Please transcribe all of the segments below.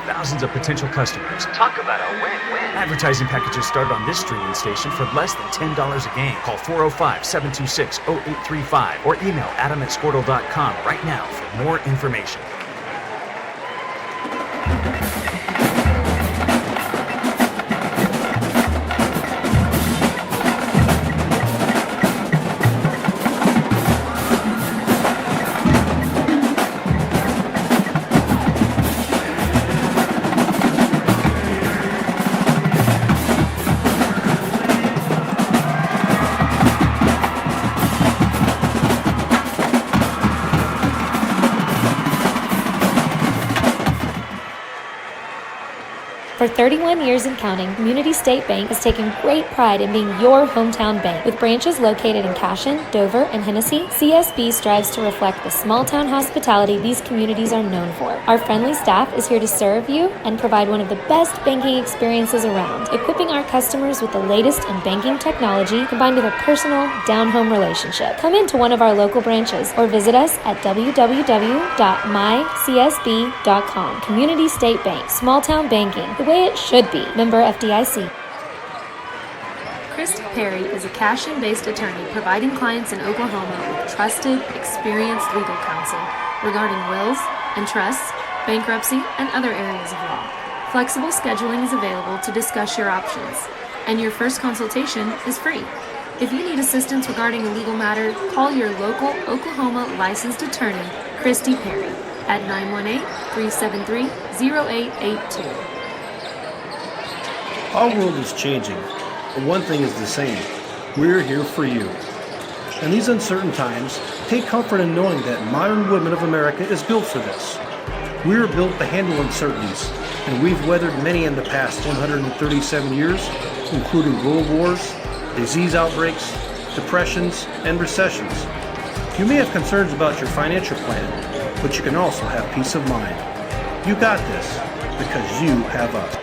thousands of potential customers. Talk about a win-win. Advertising packages start on this streaming station for less than $10 a game. Call 405-726-0835 or email adam@squirtle.com right now for more information. For 31 years and counting, Community State Bank has taken great pride in being your hometown bank. With branches located in Cashion, Dover, and Hennessy, CSB strives to reflect the small-town hospitality these communities are known for. Our friendly staff is here to serve you and provide one of the best banking experiences around, equipping our customers with the latest in banking technology combined with a personal, down-home relationship. Come into one of our local branches or visit us at www.mycsb.com. Community State Bank, small-town banking, the way it should be. Member FDIC. Christy Perry is a Cashion-based attorney providing clients in Oklahoma with trusted, experienced legal counsel regarding wills and trusts, bankruptcy, and other areas of law. Flexible scheduling is available to discuss your options, and your first consultation is free. If you need assistance regarding a legal matter, call your local Oklahoma licensed attorney, Christy Perry, at 918-373-0882. Our world is changing, but one thing is the same. We're here for you. In these uncertain times, take comfort in knowing that Modern Woodmen of America is built for this. We are built to handle uncertainties, and we've weathered many in the past 137 years, including world wars, disease outbreaks, depressions, and recessions. You may have concerns about your financial plan, but you can also have peace of mind. You got this, because you have us.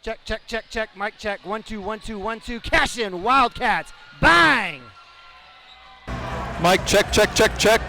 Check, check, check, check. Mic check. 1 2 1 2 1 2. Cashion Wildcats. Bang! Mic check, check, check, check.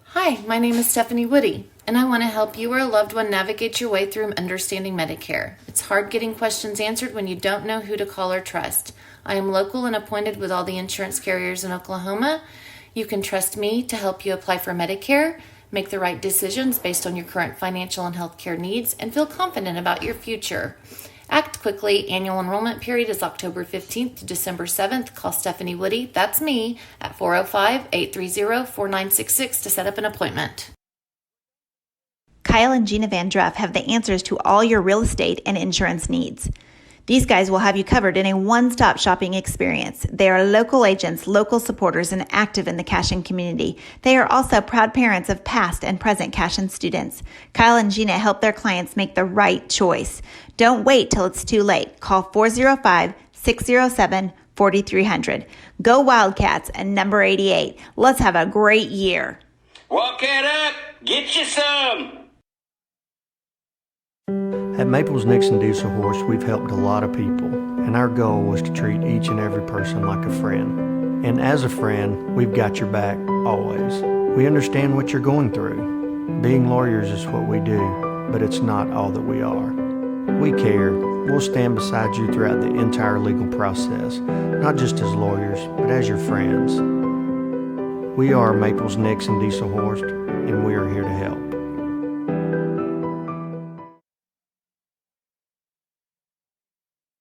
Hi, my name is Stephanie Woody, and I want to help you or a loved one navigate your way through understanding Medicare. It's hard getting questions answered when you don't know who to call or trust. I am local and appointed with all the insurance carriers in Oklahoma. You can trust me to help you apply for Medicare, make the right decisions based on your current financial and healthcare needs, and feel confident about your future. Act quickly. Annual enrollment period is October 15th to December 7th. Call Stephanie Woody, that's me, at 405-830-4966 to set up an appointment. Kyle and Gina Van Druff have the answers to all your real estate and insurance needs. These guys will have you covered in a one-stop shopping experience. They are local agents, local supporters, and active in the Cashion community. They are also proud parents of past and present Cashion students. Kyle and Gina help their clients make the right choice. Don't wait till it's too late. Call 405-607-4300. Go Wildcats and number 88. Let's have a great year. Walk it up. Get you some. At Maples Nixon Diesel Horse, we've helped a lot of people, and our goal was to treat each and every person like a friend. And as a friend, we've got your back always. We understand what you're going through. Being lawyers is what we do, but it's not all that we are. We care. We'll stand beside you throughout the entire legal process, not just as lawyers, but as your friends. We are Maples, Nix, and Dieselhorst, and we are here to help.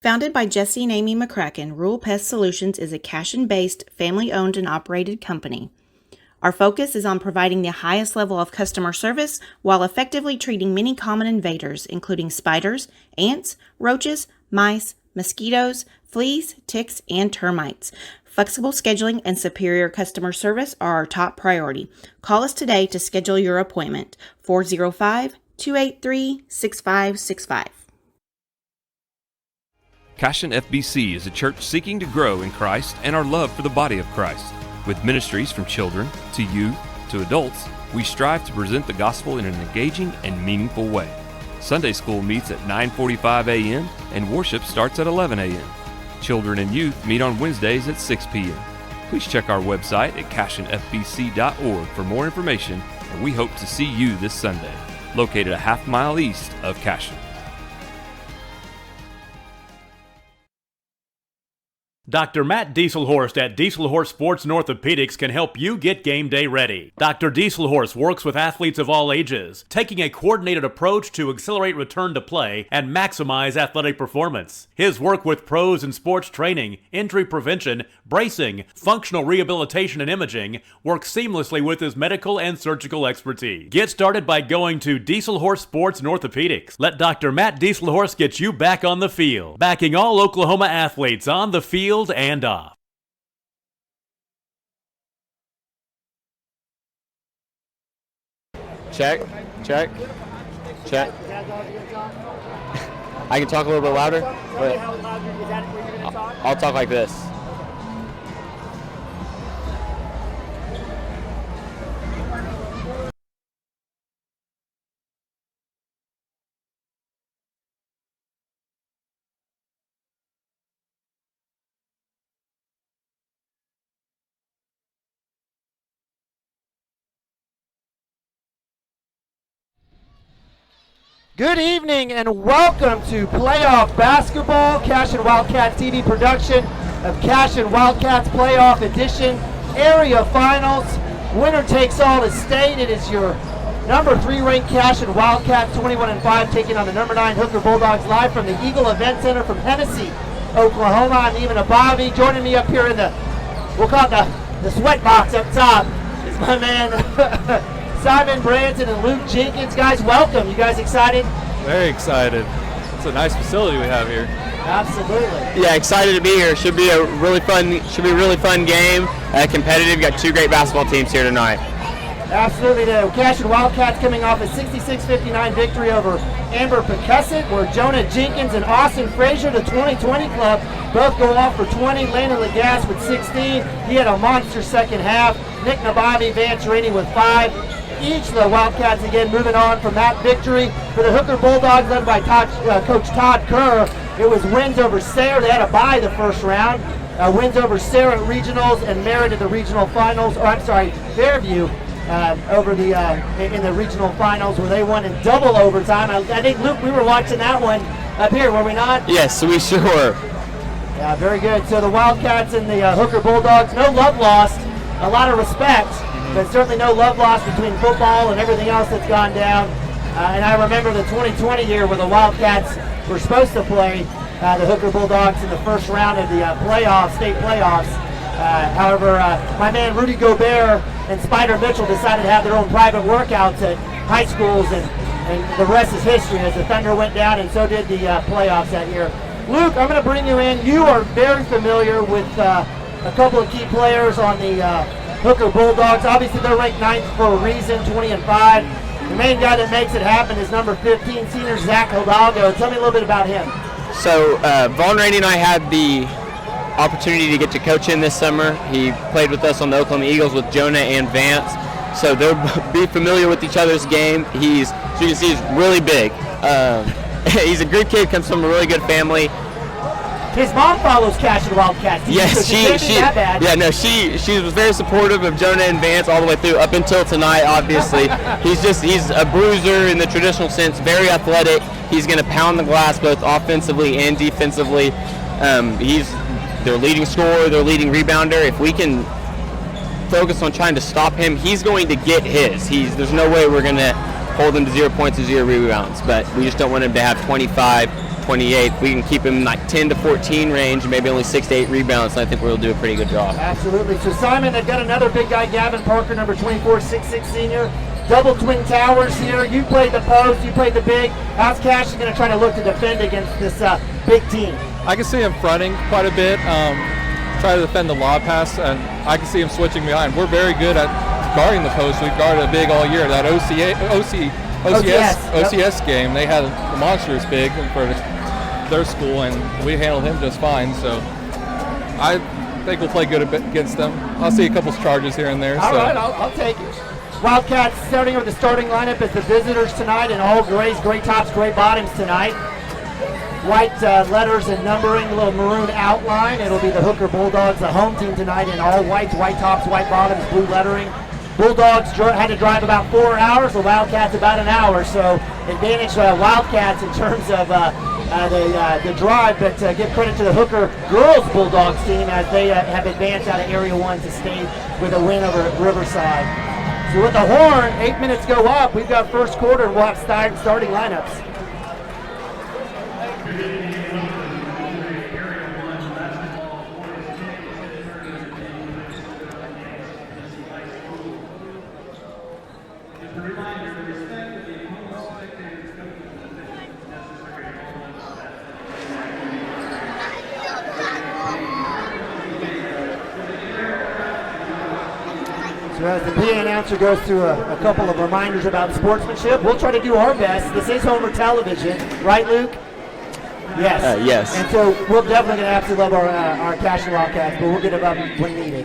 Founded by Jesse and Amy McCracken, Rural Pest Solutions is a Cashion-based, family-owned and operated company. Our focus is on providing the highest level of customer service while effectively treating many common invaders, including spiders, ants, roaches, mice, mosquitoes, fleas, ticks, and termites. Flexible scheduling and superior customer service are our top priority. Call us today to schedule your appointment. 405-283-6565. Cashion FBC is a church seeking to grow in Christ and our love for the body of Christ. With ministries from children to youth to adults, we strive to present the gospel in an engaging and meaningful way. Sunday school meets at 9:45 a.m. and worship starts at 11 a.m. Children and youth meet on Wednesdays at 6 p.m. Please check our website at cashionfbc.org for more information, and we hope to see you this Sunday, located a half-mile east of Cashion. Dr. Matt Dieselhorst at Dieselhorst Sports and Orthopedics can help you get game day ready. Dr. Dieselhorst works with athletes of all ages, taking a coordinated approach to accelerate return to play and maximize athletic performance. His work with pros in sports training, injury prevention, bracing, functional rehabilitation, and imaging works seamlessly with his medical and surgical expertise. Get started by going to Dieselhorst Sports and Orthopedics. Let Dr. Matt Dieselhorst get you back on the field, backing all Oklahoma athletes on the field and off. Check. I can talk a little bit louder, but I'll talk like this. Good evening and welcome to playoff basketball, Cashion Wildcats TV production of Cashion Wildcats Playoff Edition Area Finals. Winner takes all to state. It is your number 3 ranked Cashion Wildcats 21-5 taking on the number 9 Hooker Bulldogs live from the Eagle Event Center from Hennessy, Oklahoma. I'm Even Abavi. Joining me up here in the, we'll call it the sweat box up top, is my man Simon Branson and Luke Jenkins. Guys, welcome. You guys excited? Very excited. It's a nice facility we have here. Absolutely. Yeah, excited to be here. Should be a really fun game. Competitive. Got 2 great basketball teams here tonight. Absolutely. The Cashion Wildcats coming off a 66-59 victory over Amber Pecusset, where Jonah Jenkins and Austin Frazier, the 2020 club, both go off for 20. Landon Lagasse with 16. He had a monster second half. Nick Nabavi, Vance Rainey with 5. Each of the Wildcats again moving on from that victory. For the Hooker Bulldogs, led by Coach Todd Kerr, it was wins over Sayre. They had a bye the first round. Wins over Sayre at regionals and Merritt at the regional finals. Fairview over the in the regional finals, where they won in double overtime. I think, Luke, we were watching that one up here, were we not? Yes, we sure were. Yeah, very good. So the Wildcats and the Hooker Bulldogs, no love lost, a lot of respect. But certainly no love lost between football and everything else that's gone down. And I remember the 2020 year where the Wildcats were supposed to play the Hooker Bulldogs in the first round of the state playoffs. However, my man Rudy Gobert and Spider Mitchell decided to have their own private workouts at high schools, and the rest is history as the Thunder went down, and so did the playoffs that year. Luke, I'm going to bring you in. You are very familiar with a couple of key players on the Hooker Bulldogs. Obviously, they're ranked 9th for a reason, 20-5. The main guy that makes it happen is number 15, senior Zach Hidalgo. Tell me a little bit about him. So, Vaughn Rainey and I had the opportunity to get to coach him this summer. He played with us on the Oklahoma Eagles with Jonah and Vance. So they'll be familiar with each other's game. As you can see, he's really big. He's a good kid, comes from a really good family. His mom follows Cashion Wildcats. Yes, she was very supportive of Jonah and Vance all the way through up until tonight. Obviously, he's a bruiser in the traditional sense, very athletic. He's going to pound the glass both offensively and defensively. He's their leading scorer, their leading rebounder. If we can focus on trying to stop him, he's going to get his. There's no way we're going to hold him to 0 points or 0 rebounds, but we just don't want him to have 25, 28. We can keep him in like 10 to 14 range, maybe only 6 to 8 rebounds, and I think we'll do a pretty good job. Absolutely. So Simon, they've got another big guy, Gavin Parker, number 24, 6'6" senior. Double twin towers here. You played the post, you played the big. How's Cashion going to try to look to defend against this big team? I can see him fronting quite a bit, try to defend the lob pass, and I can see him switching behind. We're very good at guarding the post. We've guarded a big all year. That OCS game, they had a monstrous big for their school, and we handled him just fine. So I think we'll play good against them. I'll see a couple charges here and there. All right, I'll take it. Wildcats starting with the starting lineup as the visitors tonight, in all grays, gray tops, gray bottoms tonight. White letters and numbering, a little maroon outline. It'll be the Hooker Bulldogs, the home team tonight, in all whites, white tops, white bottoms, blue lettering. Bulldogs had to drive about 4 hours, the Wildcats about an hour, so advantage Wildcats in terms of the drive, but give credit to the Hooker girls Bulldogs team as they have advanced out of Area 1 to stay with a win over Riverside. So with the horn, 8 minutes go up, we've got first quarter, and we'll have starting lineups. So as the PA announcer goes through a couple of reminders about sportsmanship, we'll try to do our best. This is Homer Television, right, Luke? Yes. Yes. And so we're definitely going to absolutely love our Cashion Wildcats, but we'll get them up when needed.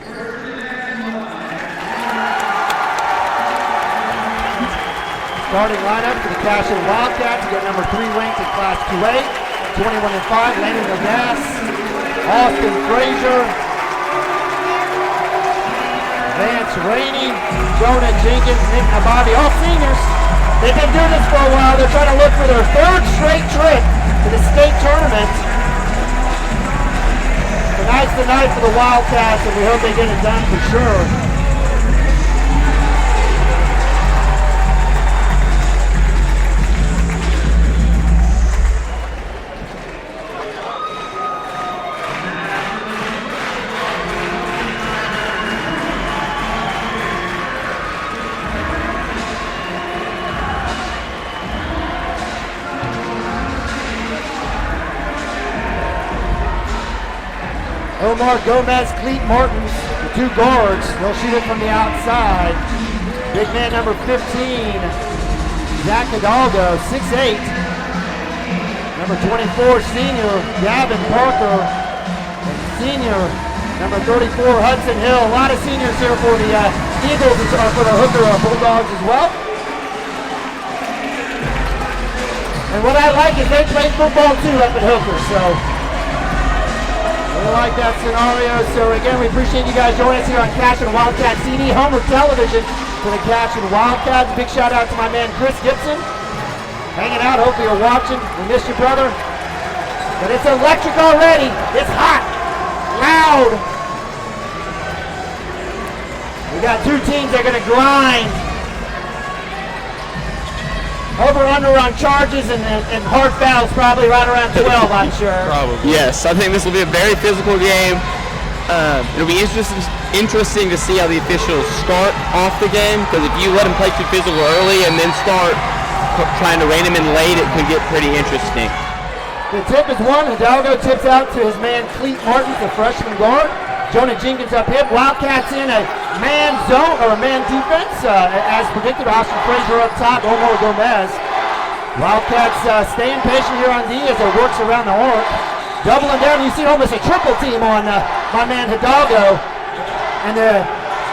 Starting lineup for the Cashion Wildcats. You got number 3 ranked in Class 2A, 21-5, Landon Gass, Austin Frazier, Vance Rainey, Jonah Jenkins, Nick Nababi, all seniors. They've been doing this for a while. They're trying to look for their 3rd straight trip to the state tournament. Tonight's the night for the Wildcats, and we hope they get it done for sure. Omar Gomez, Cleet Martins, the 2 guards. They'll shoot it from the outside. Big man number 15, Zach Hidalgo, 6'8". Number 24, senior Gavin Parker. And senior number 34, Hudson Hill. A lot of seniors here for the Eagles, or for the Hooker Bulldogs as well. And what I like is they play football too up at Hooker, so we like that scenario. So again, we appreciate you guys joining us here on Cashion Wildcat CD, Homer Television for the Cashion Wildcats. Big shout out to my man Chris Gibson, hanging out. Hopefully you're watching. We missed you, brother. But it's electric already. It's hot, loud. We got 2 teams that are going to grind. Over/under on charges and hard fouls, probably right around 12, I'm sure. Probably. Yes, I think this will be a very physical game. It'll be interesting to see how the officials start off the game, because if you let them play too physical early and then start trying to rein them in late, it could get pretty interesting. The tip is 1. Hidalgo tips out to his man Cleet Martins, the freshman guard. Jonah Jenkins up hip. Wildcats in a man zone or a man defense. As predicted, Austin Frazier up top, Omar Gomez. Wildcats staying patient here on D as it works around the arc. Doubling down, you see almost a triple team on my man Hidalgo. And the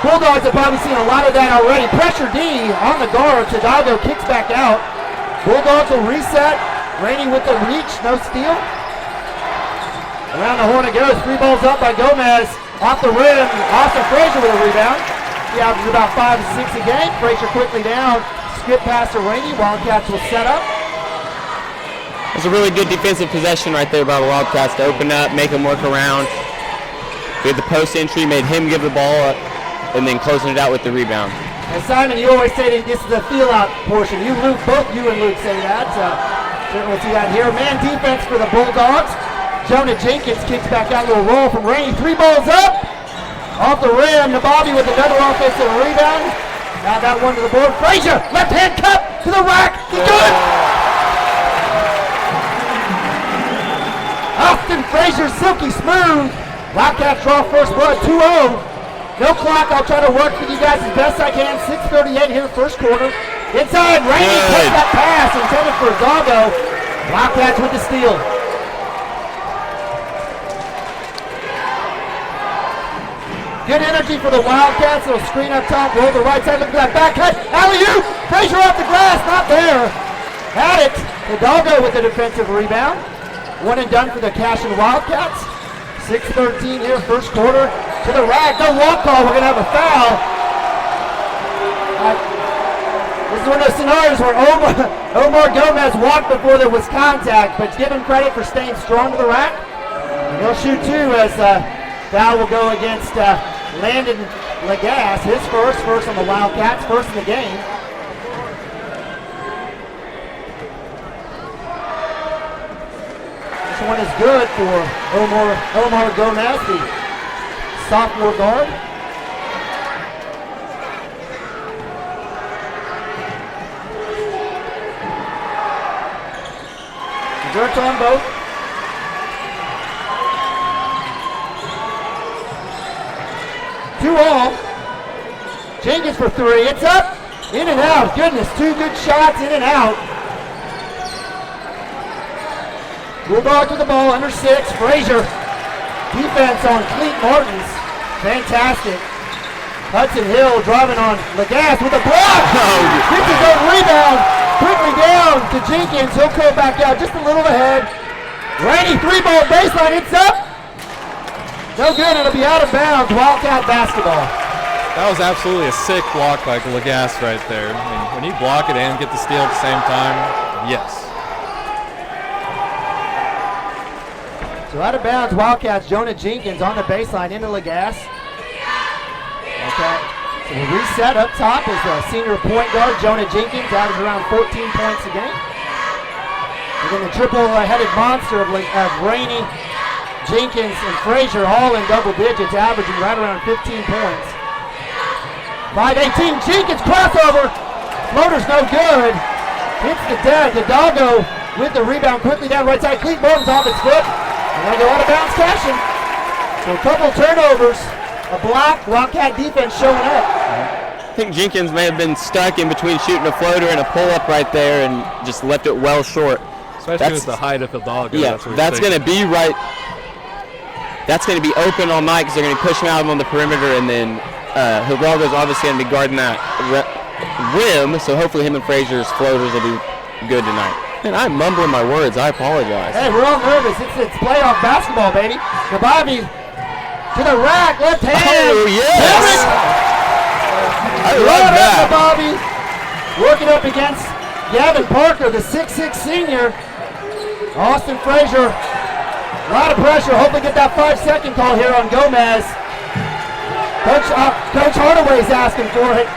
Bulldogs have probably seen a lot of that already. Pressure D on the guard. Hidalgo kicks back out. Bulldogs will reset. Rainey with the reach, no steal. Around the horn it goes. 3 balls up by Gomez. Off the rim. Austin Frazier with a rebound. He averages about 5 to 6 a game. Frazier quickly down. Skip pass to Rainey. Wildcats will set up. It's a really good defensive possession right there by the Wildcats to open up, make him work around. We had the post entry, made him give the ball up, and then closing it out with the rebound. And Simon, you always say that this is a feel-out portion. You, Luke, both you and Luke say that. Certainly see that here. Man defense for the Bulldogs. Jonah Jenkins kicks back out, little roll from Rainey. 3 balls up. Off the rim, Nababi with another offensive rebound. Now that one to the board. Frazier, left hand cut to the rack. He's good. Austin Frazier, silky smooth. Wildcats draw first blood, 2-0. No clock, I'll try to work with you guys as best I can. 6:38 here in the first quarter. Inside, Rainey takes that pass intended for Hidalgo. Wildcats with the steal. Good energy for the Wildcats. They'll screen up top, roll the right side. Look at that back cut. Alley-oop! Frazier off the glass, not there. Had it. Hidalgo with the defensive rebound. One and done for the Cashion Wildcats. 6:13 here, first quarter. To the rack, no walk call. We're going to have a foul. This is one of those scenarios where Omar Gomez walked before there was contact, but give him credit for staying strong to the rack. And he'll shoot 2 as foul will go against Landon Lagasse. His first on the Wildcats, first in the game. This one is good for Omar Gomez, the sophomore guard. Dirt on both. Two all. Jenkins for 3. It's up. In and out. Goodness, 2 good shots in and out. Bulldogs with the ball, under 6. Frazier. Defense on Cleet Martins. Fantastic. Hudson Hill driving on Lagasse with a block. Gets his own rebound. Quickly down to Jenkins. He'll come back out just a little ahead. Rainey 3-ball baseline. It's up. No good. It'll be out of bounds. Wildcat basketball. That was absolutely a sick block by Lagasse right there. I mean, when you block it and get the steal at the same time, yes. So out of bounds, Wildcats. Jonah Jenkins on the baseline into Lagasse. Okay. So the reset up top is the senior point guard, Jonah Jenkins, averaging around 14 points a game. And then the triple-headed monster of Rainey, Jenkins, and Frazier all in double digits, averaging right around 15 points. 5-18, Jenkins crossover. Floater's no good. Hits the deck. Hidalgo with the rebound quickly down right side. Cleet Morton's off his foot. And they go out of bounds, Cashion. So a couple turnovers, a block, Wildcat defense showing up. I think Jenkins may have been stuck in between shooting a floater and a pull-up right there and just left it well short. Especially with the height of Hidalgo. Yeah, that's going to be right. That's going to be open all night because they're going to push him out on the perimeter, and then Hidalgo's obviously going to be guarding that rim, so hopefully him and Frazier's floaters will be good tonight. Man, I'm mumbling my words. I apologize. Hey, we're all nervous. It's playoff basketball, baby. Nababi to the rack, left hand. Oh, yes. I love that. Nababi working up against Gavin Parker, the 6'6 senior. Austin Frazier, a lot of pressure. Hopefully get that 5-second call here on Gomez. Coach Hardaway's asking for it.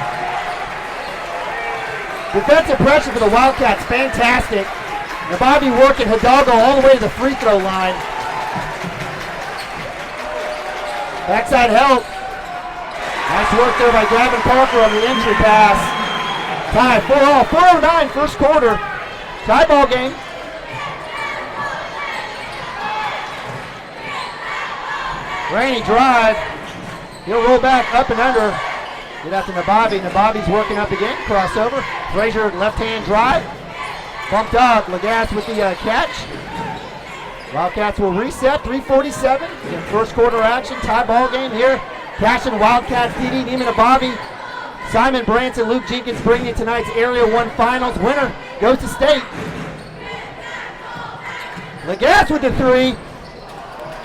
Defensive pressure for the Wildcats, fantastic. Nababi working Hidalgo all the way to the free throw line. Backside help. Nice work there by Gavin Parker on the entry pass. Tie 4-all, 4:09 first quarter. Tie ball game. Rainey drive. He'll roll back up and under. Get out to Nababi. Nababi's working up again. Crossover. Frazier left-hand drive. Bumped up. Lagasse with the catch. Wildcats will reset. 3:47 in first quarter action. Tie ball game here. Cashion Wildcats DD Neiman Nababi. Simon Branson, Luke Jenkins bringing you tonight's Area 1 Finals. Winner goes to state. Lagasse with the 3.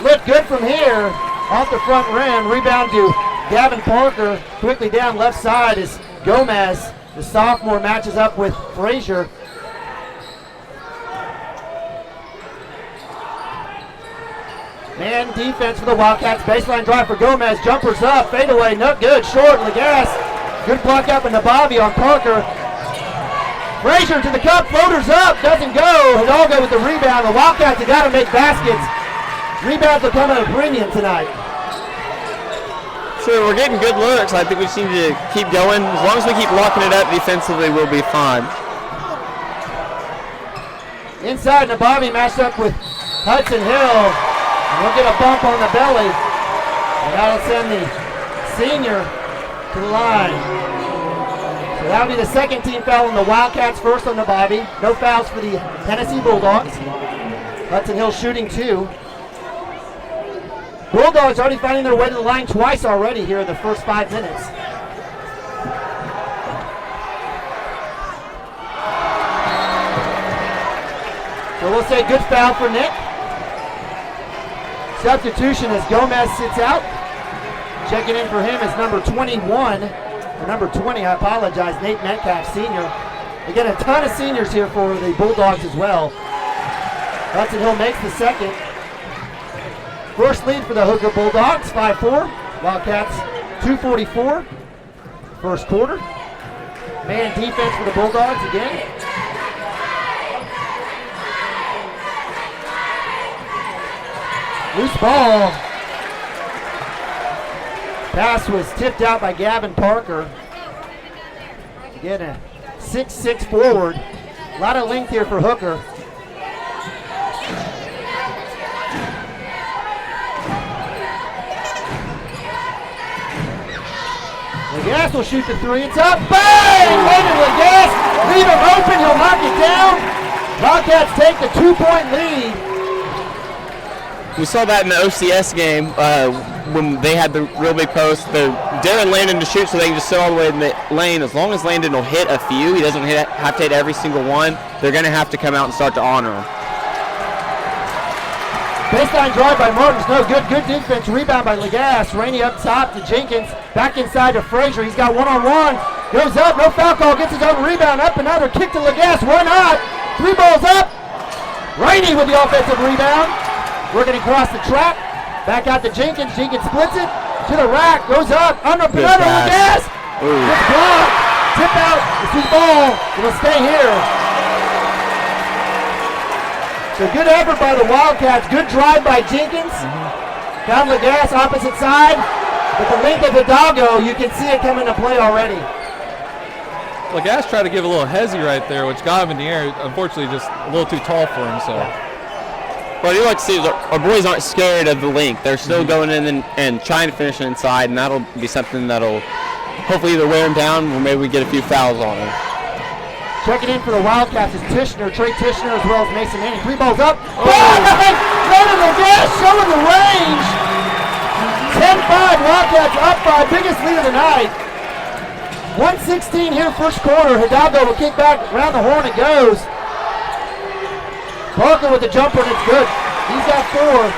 Look good from here. Off the front rim. Rebound to Gavin Parker. Quickly down left side as Gomez, the sophomore, matches up with Frazier. Man defense for the Wildcats. Baseline drive for Gomez. Jumpers up. Fadeaway. Not good. Short. Lagasse. Good block up in Nabavi on Parker. Frazier to the cup. Floaters up. Doesn't go. Hidalgo with the rebound. The Wildcats have got to make baskets. Rebounds will come at a premium tonight. Sure, we're getting good looks. I think we just need to keep going. As long as we keep locking it up defensively, we'll be fine. Inside, Nabavi matched up with Hudson Hill. And we'll get a bump on the belly. And that'll send the senior to the line. So that'll be the second team foul on the Wildcats, first on Nabavi. No fouls for the Tennessee Bulldogs. Hudson Hill shooting 2. Bulldogs already finding their way to the line twice already here in the first 5 minutes. So we'll say good foul for Nick. Substitution as Gomez sits out. Checking in for him is number 21, or number 20, I apologize, Nate Metcalf, senior. Again, a ton of seniors here for the Bulldogs as well. Hudson Hill makes the second. First lead for the Hooker Bulldogs, 5-4. Wildcats, 2:44. First quarter. Man defense for the Bulldogs again. Loose ball. Pass was tipped out by Gavin Parker. Again, a 6'6" forward. A lot of length here for Hooker. Lagasse will shoot the 3. It's up. Bang! Landon Lagasse. Leave him open. He'll knock it down. Wildcats take the 2-point lead. We saw that in the OCS game when they had the real big post. They're daring Landon to shoot so they can just sit all the way in the lane. As long as Landon will hit a few, he doesn't have to hit every single one, they're going to have to come out and start to honor him. Baseline drive by Martins, no good. Good defense, rebound by Lagasse. Rainey up top to Jenkins, back inside to Frazier. He's got one-on-one, goes up, no foul call, gets his own rebound, up another, kick to Lagasse, why not? 3 balls up. Rainey with the offensive rebound, working across the track, back out to Jenkins. Jenkins splits it to the rack, goes up, under another Lagasse. Good block, tip out, it's his ball, it'll stay here. So good effort by the Wildcats. Good drive by Jenkins. Found Lagasse opposite side. With the length of Hidalgo, you can see it come into play already. Lagasse tried to give a little hezzy right there, which got him in the air. Unfortunately, just a little too tall for him. So. What I do like to see is our boys aren't scared of the length. They're still going in and trying to finish inside, and that'll be something that'll hopefully either wear them down or maybe we get a few fouls on them. Checking in for the Wildcats is Tishner, Trey Tishner, as well as Mason Manning. 3 balls up. Landon Lagasse showing the range. 10-5, Wildcats up by biggest lead of the night. 1:16 here first quarter. Hidalgo will kick back, around the horn it goes. Parker with the jumper, and it's good. He's got 4.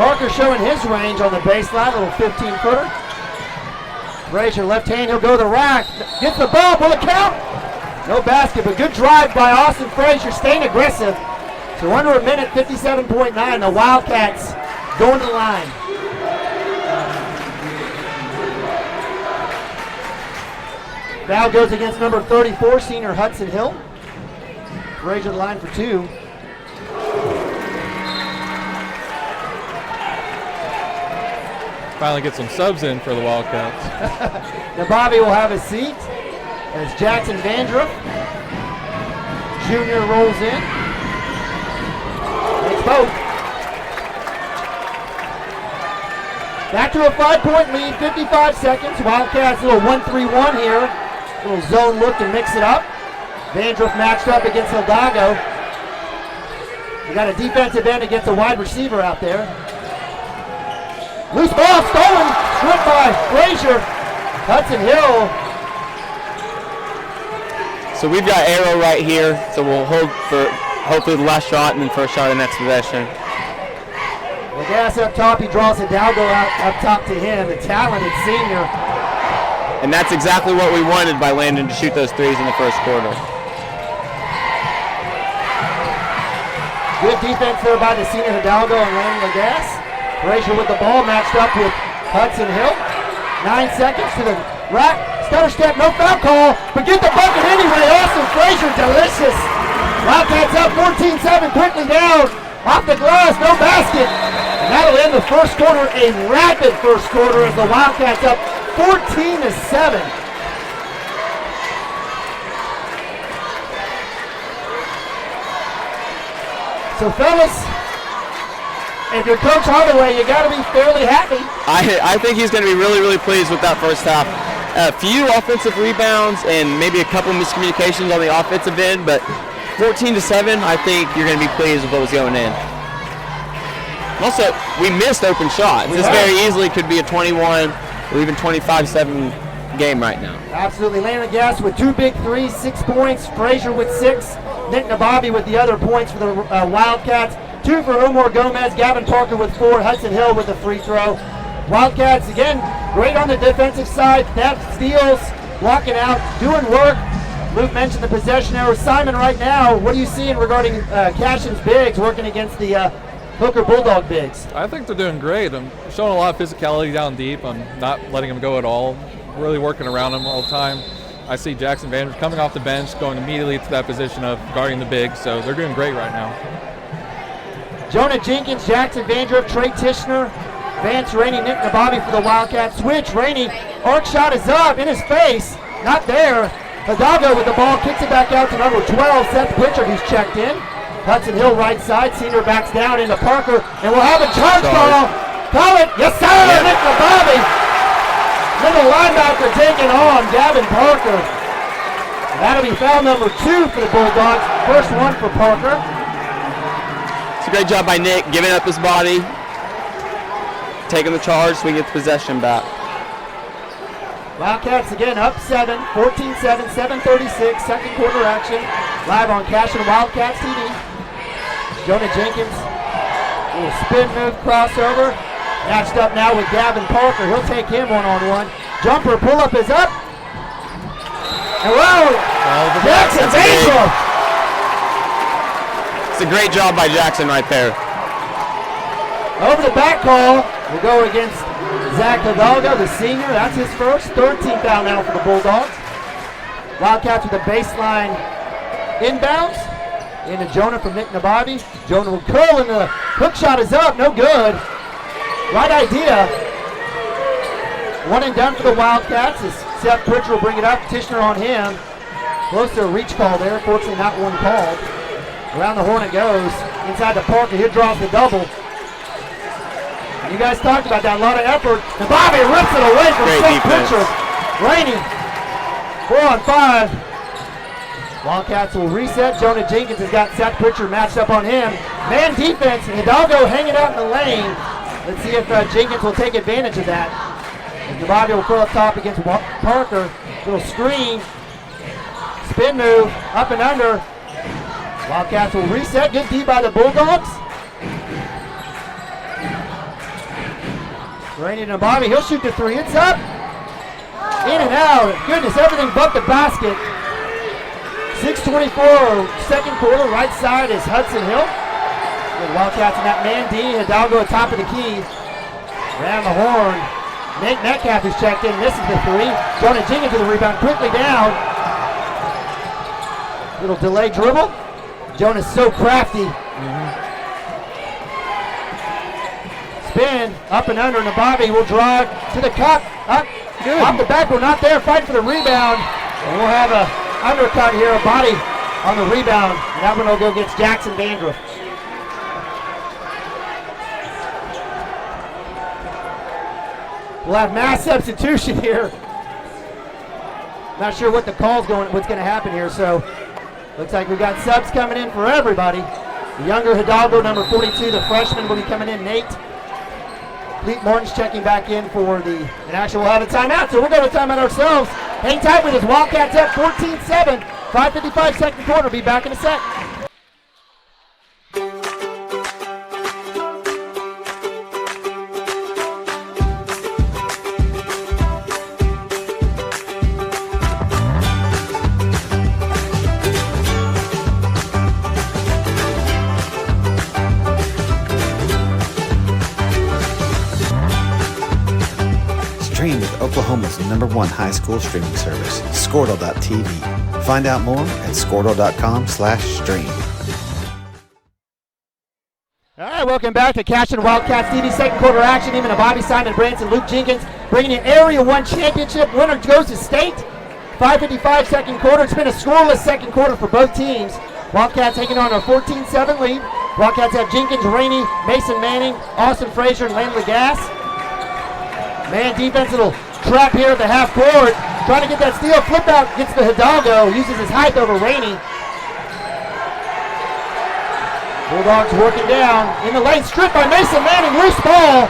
Parker showing his range on the baseline, a little 15-footer. Frazier left hand, he'll go to the rack. Gets the ball, will it count? No basket, but good drive by Austin Frazier, staying aggressive. So under a minute, 57.9, the Wildcats going to the line. Foul goes against number 34, senior Hudson Hill. Frazier to the line for 2. Finally get some subs in for the Wildcats. Nabavi will have his seat as Jackson Vandruff Jr. rolls in. Makes both. Back to a 5-point lead, 55 seconds. Wildcats, a little 1-3-1 here. A little zone look to mix it up. Vandruff matched up against Hidalgo. We got a defensive end against a wide receiver out there. Loose ball stolen, stripped by Frazier. Hudson Hill. So we've got arrow right here, so we'll hold for hopefully the last shot and then first shot of the next possession. Gas up top, he draws Hidalgo out up top to him, the talented senior. And that's exactly what we wanted by Landon to shoot those threes in the first quarter. Good defense there by the senior Hidalgo and Landon Lagas. Frazier with the ball matched up with Hudson Hill. 9 seconds to the rack. Stutter step, no foul call, but get the bucket anyway. Austin Frazier, delicious. Wildcats up 14-7, quickly down. Off the glass, no basket. And that'll end the first quarter, a rapid first quarter as the Wildcats up 14-7. So fellas, if you're Coach Hardaway, you got to be fairly happy. I think he's going to be really, really pleased with that first half. A few offensive rebounds and maybe a couple miscommunications on the offensive end, but 14-7, I think you're going to be pleased with what was going in. Also, we missed open shots. This very easily could be a 21 or even 25-7 game right now. Absolutely. Landon Gas with 2 big threes, 6 points. Frazier with 6. Nick Nababi with the other points for the Wildcats. 2 for Omar Gomez. Gavin Parker with 4. Hudson Hill with a free throw. Wildcats, again, great on the defensive side. Theft, steals, blocking out, doing work. Luke mentioned the possession error. Simon, right now, what are you seeing regarding Cashion's bigs working against the Hooker Bulldog bigs? I think they're doing great. I'm showing a lot of physicality down deep. I'm not letting them go at all. Really working around them all the time. I see Jackson Vandroff coming off the bench, going immediately to that position of guarding the big, so they're doing great right now. Jonah Jenkins, Jackson Vandroff, Trey Tishner, Vance Rainey, Nick Nababi for the Wildcats. Switch, Rainey, arc shot is up, in his face, not there. Hidalgo with the ball, kicks it back out to number 12, Seth Pritchard, who's checked in. Hudson Hill right side, senior backs down into Parker, and we'll have a charge call. Call it, yes sir, yeah. Nick Nababi. Little linebacker taking on Gavin Parker. And that'll be foul number 2 for the Bulldogs. First one for Parker. It's a great job by Nick, giving up his body, taking the charge so we can get the possession back. Wildcats again up 7, 14-7, 7:36, second quarter action. Live on Cashion Wildcats TV. Jonah Jenkins, little spin move crossover. Matched up now with Gavin Parker. He'll take him one-on-one. Jumper pull-up is up. And whoa! Jackson Vandroff! It's a great job by Jackson right there. Over the back call, we'll go against Zach Hidalgo, the senior. That's his first. Third team foul now for the Bulldogs. Wildcats with a baseline inbounds. Into Jonah from Nick Nababi. Jonah will curl and the hook shot is up. No good. Right idea. One and done for the Wildcats as Seth Pritchard will bring it up. Tishner on him. Close to a reach call there. Fortunately not one called. Around the horn it goes. Inside to Parker. Here draws the double. You guys talked about that. A lot of effort. And Bobby rips it away from Seth Pritchard. Rainey. 4 on 5. Wildcats will reset. Jonah Jenkins has got Seth Pritchard matched up on him. Man defense. Hidalgo hanging out in the lane. Let's see if Jenkins will take advantage of that. Nababi will curl up top against Parker. Little screen. Spin move. Up and under. Wildcats will reset. Good D by the Bulldogs. Rainey Nababi. He'll shoot the 3. It's up. In and out. Goodness, everything but the basket. 6:24 second quarter. Right side is Hudson Hill. Good Wildcats in that man D. Hidalgo at top of the key. Around the horn. Nate Metcalf is checked in. Misses the 3. Jonah Jenkins with the rebound. Quickly down. Little delay dribble. Jonah's so crafty. Spin. Up and under. Nababi will drive to the cup. Up. Good. Off the back. We're not there. Fight for the rebound. And we'll have a undercut here. A body on the rebound. And that one will go against Jackson Vandroff. We'll have mass substitution here. Not sure what the call's going, what's going to happen here. So looks like we've got subs coming in for everybody. The younger Hidalgo, number 42, the freshman will be coming in. Nate. Pete Martin's checking back in for the. And actually, we'll have a timeout. So we'll go to timeout ourselves. Hang tight with us. Wildcats up 14-7. 5:55 second quarter. Be back in a sec. America's #1 high school streaming service, Squirtle.tv. Find out more at Squirtle.com/stream. All right, welcome back to Cashion Wildcats TV second quarter action. Even a Bobby Simon, Branson, Luke Jenkins bringing you Area 1 championship. Winner goes to state. 5:55 second quarter. It's been a scoreless second quarter for both teams. Wildcats taking on a 14-7 lead. Wildcats have Jenkins, Rainey, Mason Manning, Austin Frazier, and Lane Lagasse. Man defense, little trap here at the half court. Trying to get that steal. Flip out, gets to Hidalgo. Uses his height over Rainey. Bulldogs working down in the lane, stripped by Mason Manning, loose ball,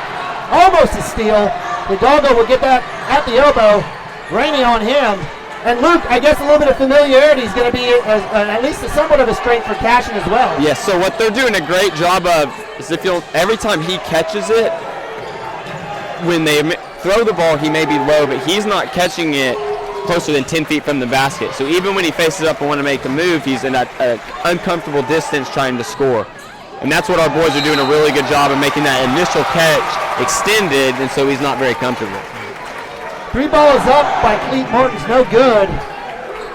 almost a steal. Hidalgo will get that at the elbow. Rainey on him. And Luke, I guess a little bit of familiarity is going to be at least somewhat of a strength for Cashion as well. Yes, so what they're doing a great job of is every time he catches it, when they throw the ball, he may be low, but he's not catching it closer than 10 feet from the basket. So even when he faces up and want to make a move, he's in that uncomfortable distance trying to score. And that's what our boys are doing a really good job of making that initial catch extended, and so he's not very comfortable. Three ball is up by Cleet Martin's no good.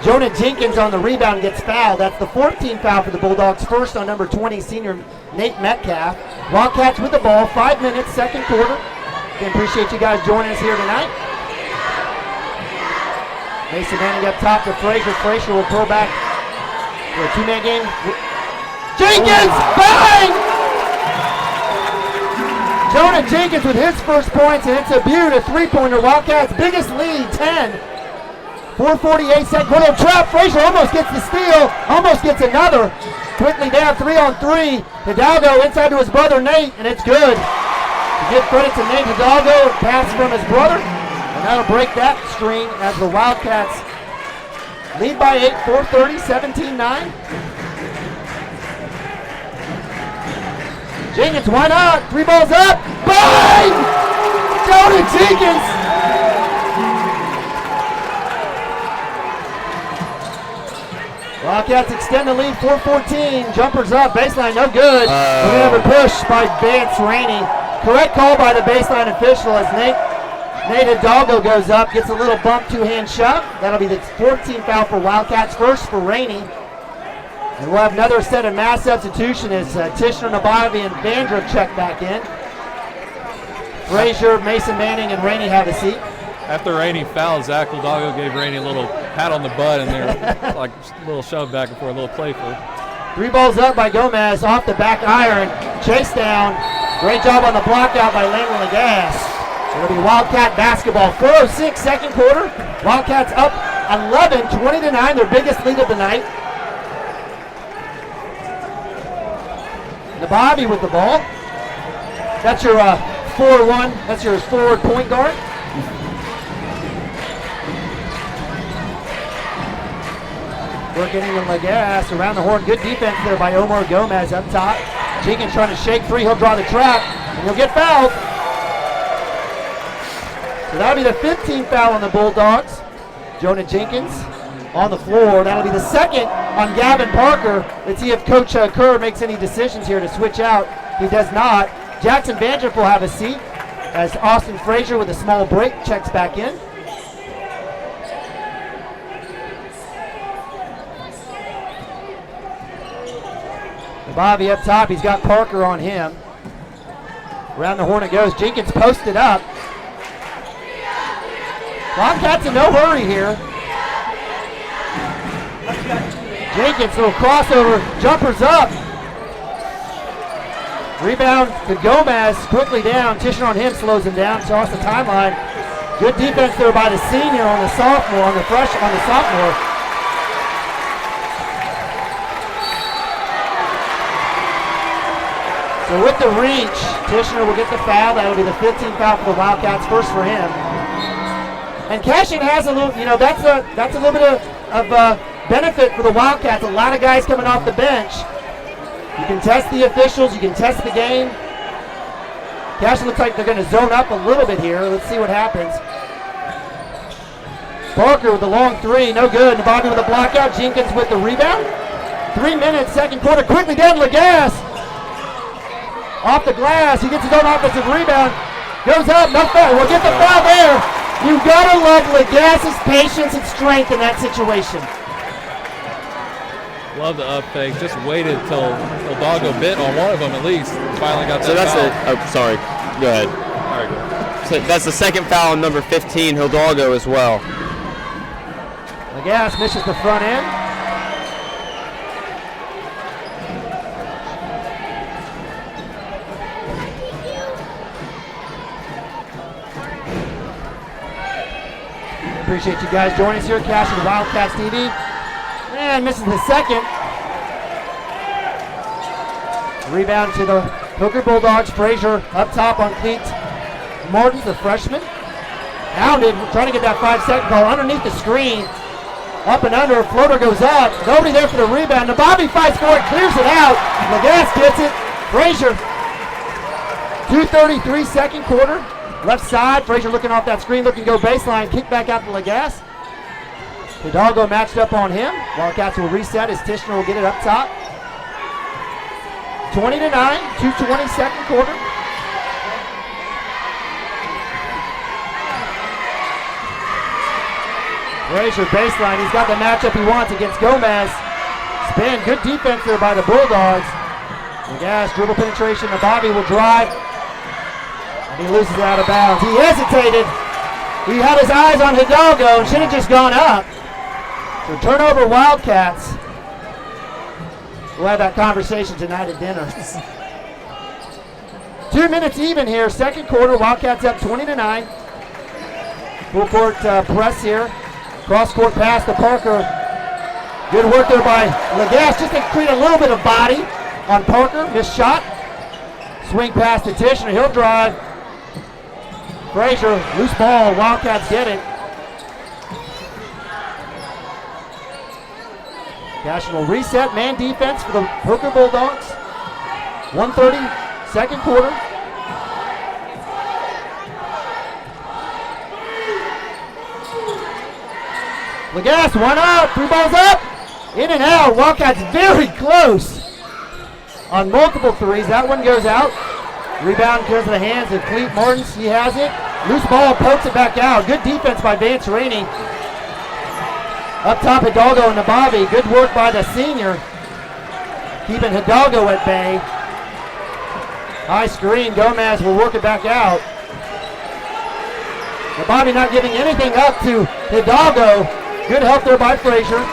Jonah Jenkins on the rebound gets fouled. That's the 14th foul for the Bulldogs, first on number 20, senior Nate Metcalf. Wildcats with the ball, 5 minutes, second quarter. Again, appreciate you guys joining us here tonight. Mason Manning up top to Frazier. Frazier will pull back for a two-man game. Jenkins, bang! Jonah Jenkins with his first points, and it's a beaut, a three-pointer. Wildcats' biggest lead, 10. 4:48 second quarter. Trap. Frazier almost gets the steal, almost gets another. Quickly down, 3-on-3. Hidalgo inside to his brother Nate, and it's good. To give credit to Nate Hidalgo, pass from his brother, and that'll break that string as the Wildcats lead by 8, 4:30, 17-9. Jenkins, why not? Three balls up. Bang! Jonah Jenkins. Wildcats extend the lead, 4:14. Jumpers up, baseline no good. We're going to have a push by Vance Rainey. Correct call by the baseline official as Nate Hidalgo goes up, gets a little bump, two-hand shove. That'll be the 14th foul for Wildcats, first for Rainey. And we'll have another set of mass substitution as Tishner, Nabavi, and Vandrup check back in. Frazier, Mason Manning, and Rainey have a seat. After Rainey fouled, Zach Hidalgo gave Rainey a little pat on the butt and they're like a little shove back and forth, a little playful. Three balls up by Gomez, off the back iron, chase down. Great job on the block out by Landon Lagasse. It'll be Wildcat basketball. 4:06 second quarter. Wildcats up 11, 20-9, their biggest lead of the night. Nabavi with the ball. That's your 4-1. That's your forward point guard. Working in Lagasse around the horn. Good defense there by Omar Gomez up top. Jenkins trying to shake free. He'll draw the trap, and he'll get fouled. So that'll be the 15th foul on the Bulldogs. Jonah Jenkins on the floor. That'll be the second on Gavin Parker. Let's see if Coach Kerr makes any decisions here to switch out. He does not. Jackson Vandrup will have a seat as Austin Frazier with a small break checks back in. Bobby up top, he's got Parker on him. Around the horn it goes. Jenkins posted up. Wildcats in no hurry here. Jenkins, little crossover, jumpers up. Rebound to Gomez, quickly down. Tishner on him, slows him down, across the timeline. Good defense there by the senior on the sophomore, on the sophomore. So with the reach, Tishner will get the foul. That'll be the 15th foul for the Wildcats, first for him. And Cashion has a little, that's a little bit of benefit for the Wildcats. A lot of guys coming off the bench. You can test the officials. You can test the game. Cashion looks like they're going to zone up a little bit here. Let's see what happens. Parker with the long three, no good. Nabavi with a block out. Jenkins with the rebound. 3 minutes, second quarter. Quickly down Lagasse. Off the glass, he gets his own offensive rebound. Goes up, no foul. We'll get the foul there. You've got to love Legas's patience and strength in that situation. Love the up fake. Just waited till Hidalgo bit on one of them at least. Finally got that So that's foul. sorry. Go ahead. All right, go. So that's the second foul on number 15, Hidalgo as well. Legas misses the front end. Appreciate you guys joining us here at Cashion Wildcats TV. And misses the second. Rebound to the Hooker Bulldogs. Frazier up top on Cleet Martins, the freshman. Hounded, trying to get that 5-second ball underneath the screen. Up and under, floater goes up. Nobody there for the rebound. The Bobby fights for it, clears it out. Legas gets it. Frazier. 2:33 second quarter. Left side, Frazier looking off that screen, looking to go baseline, kick back out to Legas. Hidalgo matched up on him. Wildcats will reset as Tishner will get it up top. 20-9, 2:20 second quarter. Frazier baseline, he's got the matchup he wants against Gomez. Spin, good defense there by the Bulldogs. Legas dribble penetration, the Bobby will drive. And he loses it out of bounds. He hesitated. He had his eyes on Hidalgo and should have just gone up. So turnover Wildcats. We'll have that conversation tonight at dinner. 2 minutes even here, second quarter. Wildcats up 20-9. Full court press here. Cross court pass to Parker. Good work there by Legas just to create a little bit of body on Parker. Missed shot. Swing pass to Tishner. He'll drive. Frazier, loose ball. Wildcats get it. Cashion will reset man defense for the Hooker Bulldogs. 1:30, second quarter. Legas, one up, 3 balls up, in and out. Wildcats very close on multiple threes. That one goes out. Rebound goes to the hands of Cleet Martins. He has it. Loose ball, pokes it back out. Good defense by Vance Rainey. Up top, Hidalgo and the Bobby. Good work by the senior. Keeping Hidalgo at bay. High screen. Gomez will work it back out. The Bobby not giving anything up to Hidalgo. Good help there by Frazier.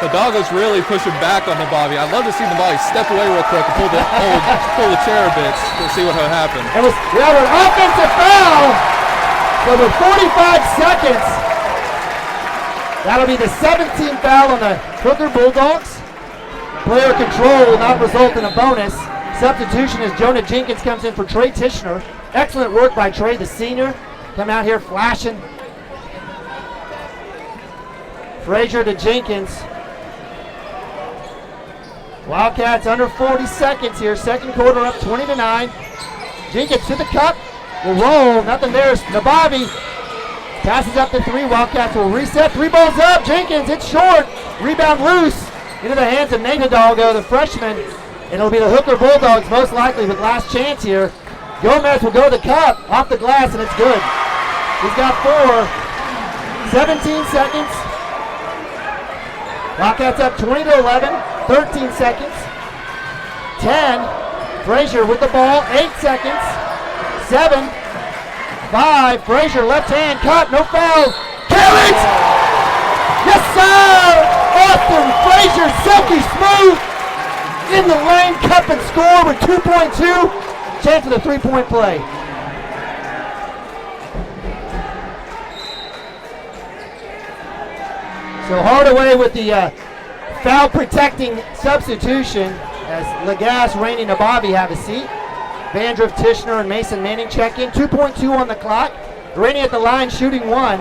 Hidalgo's really pushing back on the Bobby. I'd love to see the Bobby step away real quick and pull the chair a bit to see what will happen. We have an offensive foul. So with 45 seconds, that'll be the 17th foul on the Hooker Bulldogs. Player control will not result in a bonus. Substitution as Jonah Jenkins comes in for Trey Tishner. Excellent work by Trey, the senior. Come out here flashing. Frazier to Jenkins. Wildcats under 40 seconds here. Second quarter up 20-9. Jenkins to the cup. Will roll. Nothing there. Nabavi passes up to 3. Wildcats will reset. 3 balls up. Jenkins, it's short. Rebound loose into the hands of Nate Hidalgo, the freshman. And it'll be the Hooker Bulldogs most likely with last chance here. Gomez will go to the cup. Off the glass, and it's good. He's got 4. 17 seconds. Wildcats up 20-11. 13 seconds. 10. Frazier with the ball. 8 seconds. 7. 5. Frazier left hand cut. No foul. Carries! Yes, sir! Austin Frazier, silky smooth. In the lane, cup and score with 2.2. Chance of the 3-point play. So Hardaway with the foul protecting substitution as Legas, Rainey, and Nabavi have a seat. Vandriff, Tishner, and Mason Manning check in. 2.2 on the clock. Rainey at the line shooting 1.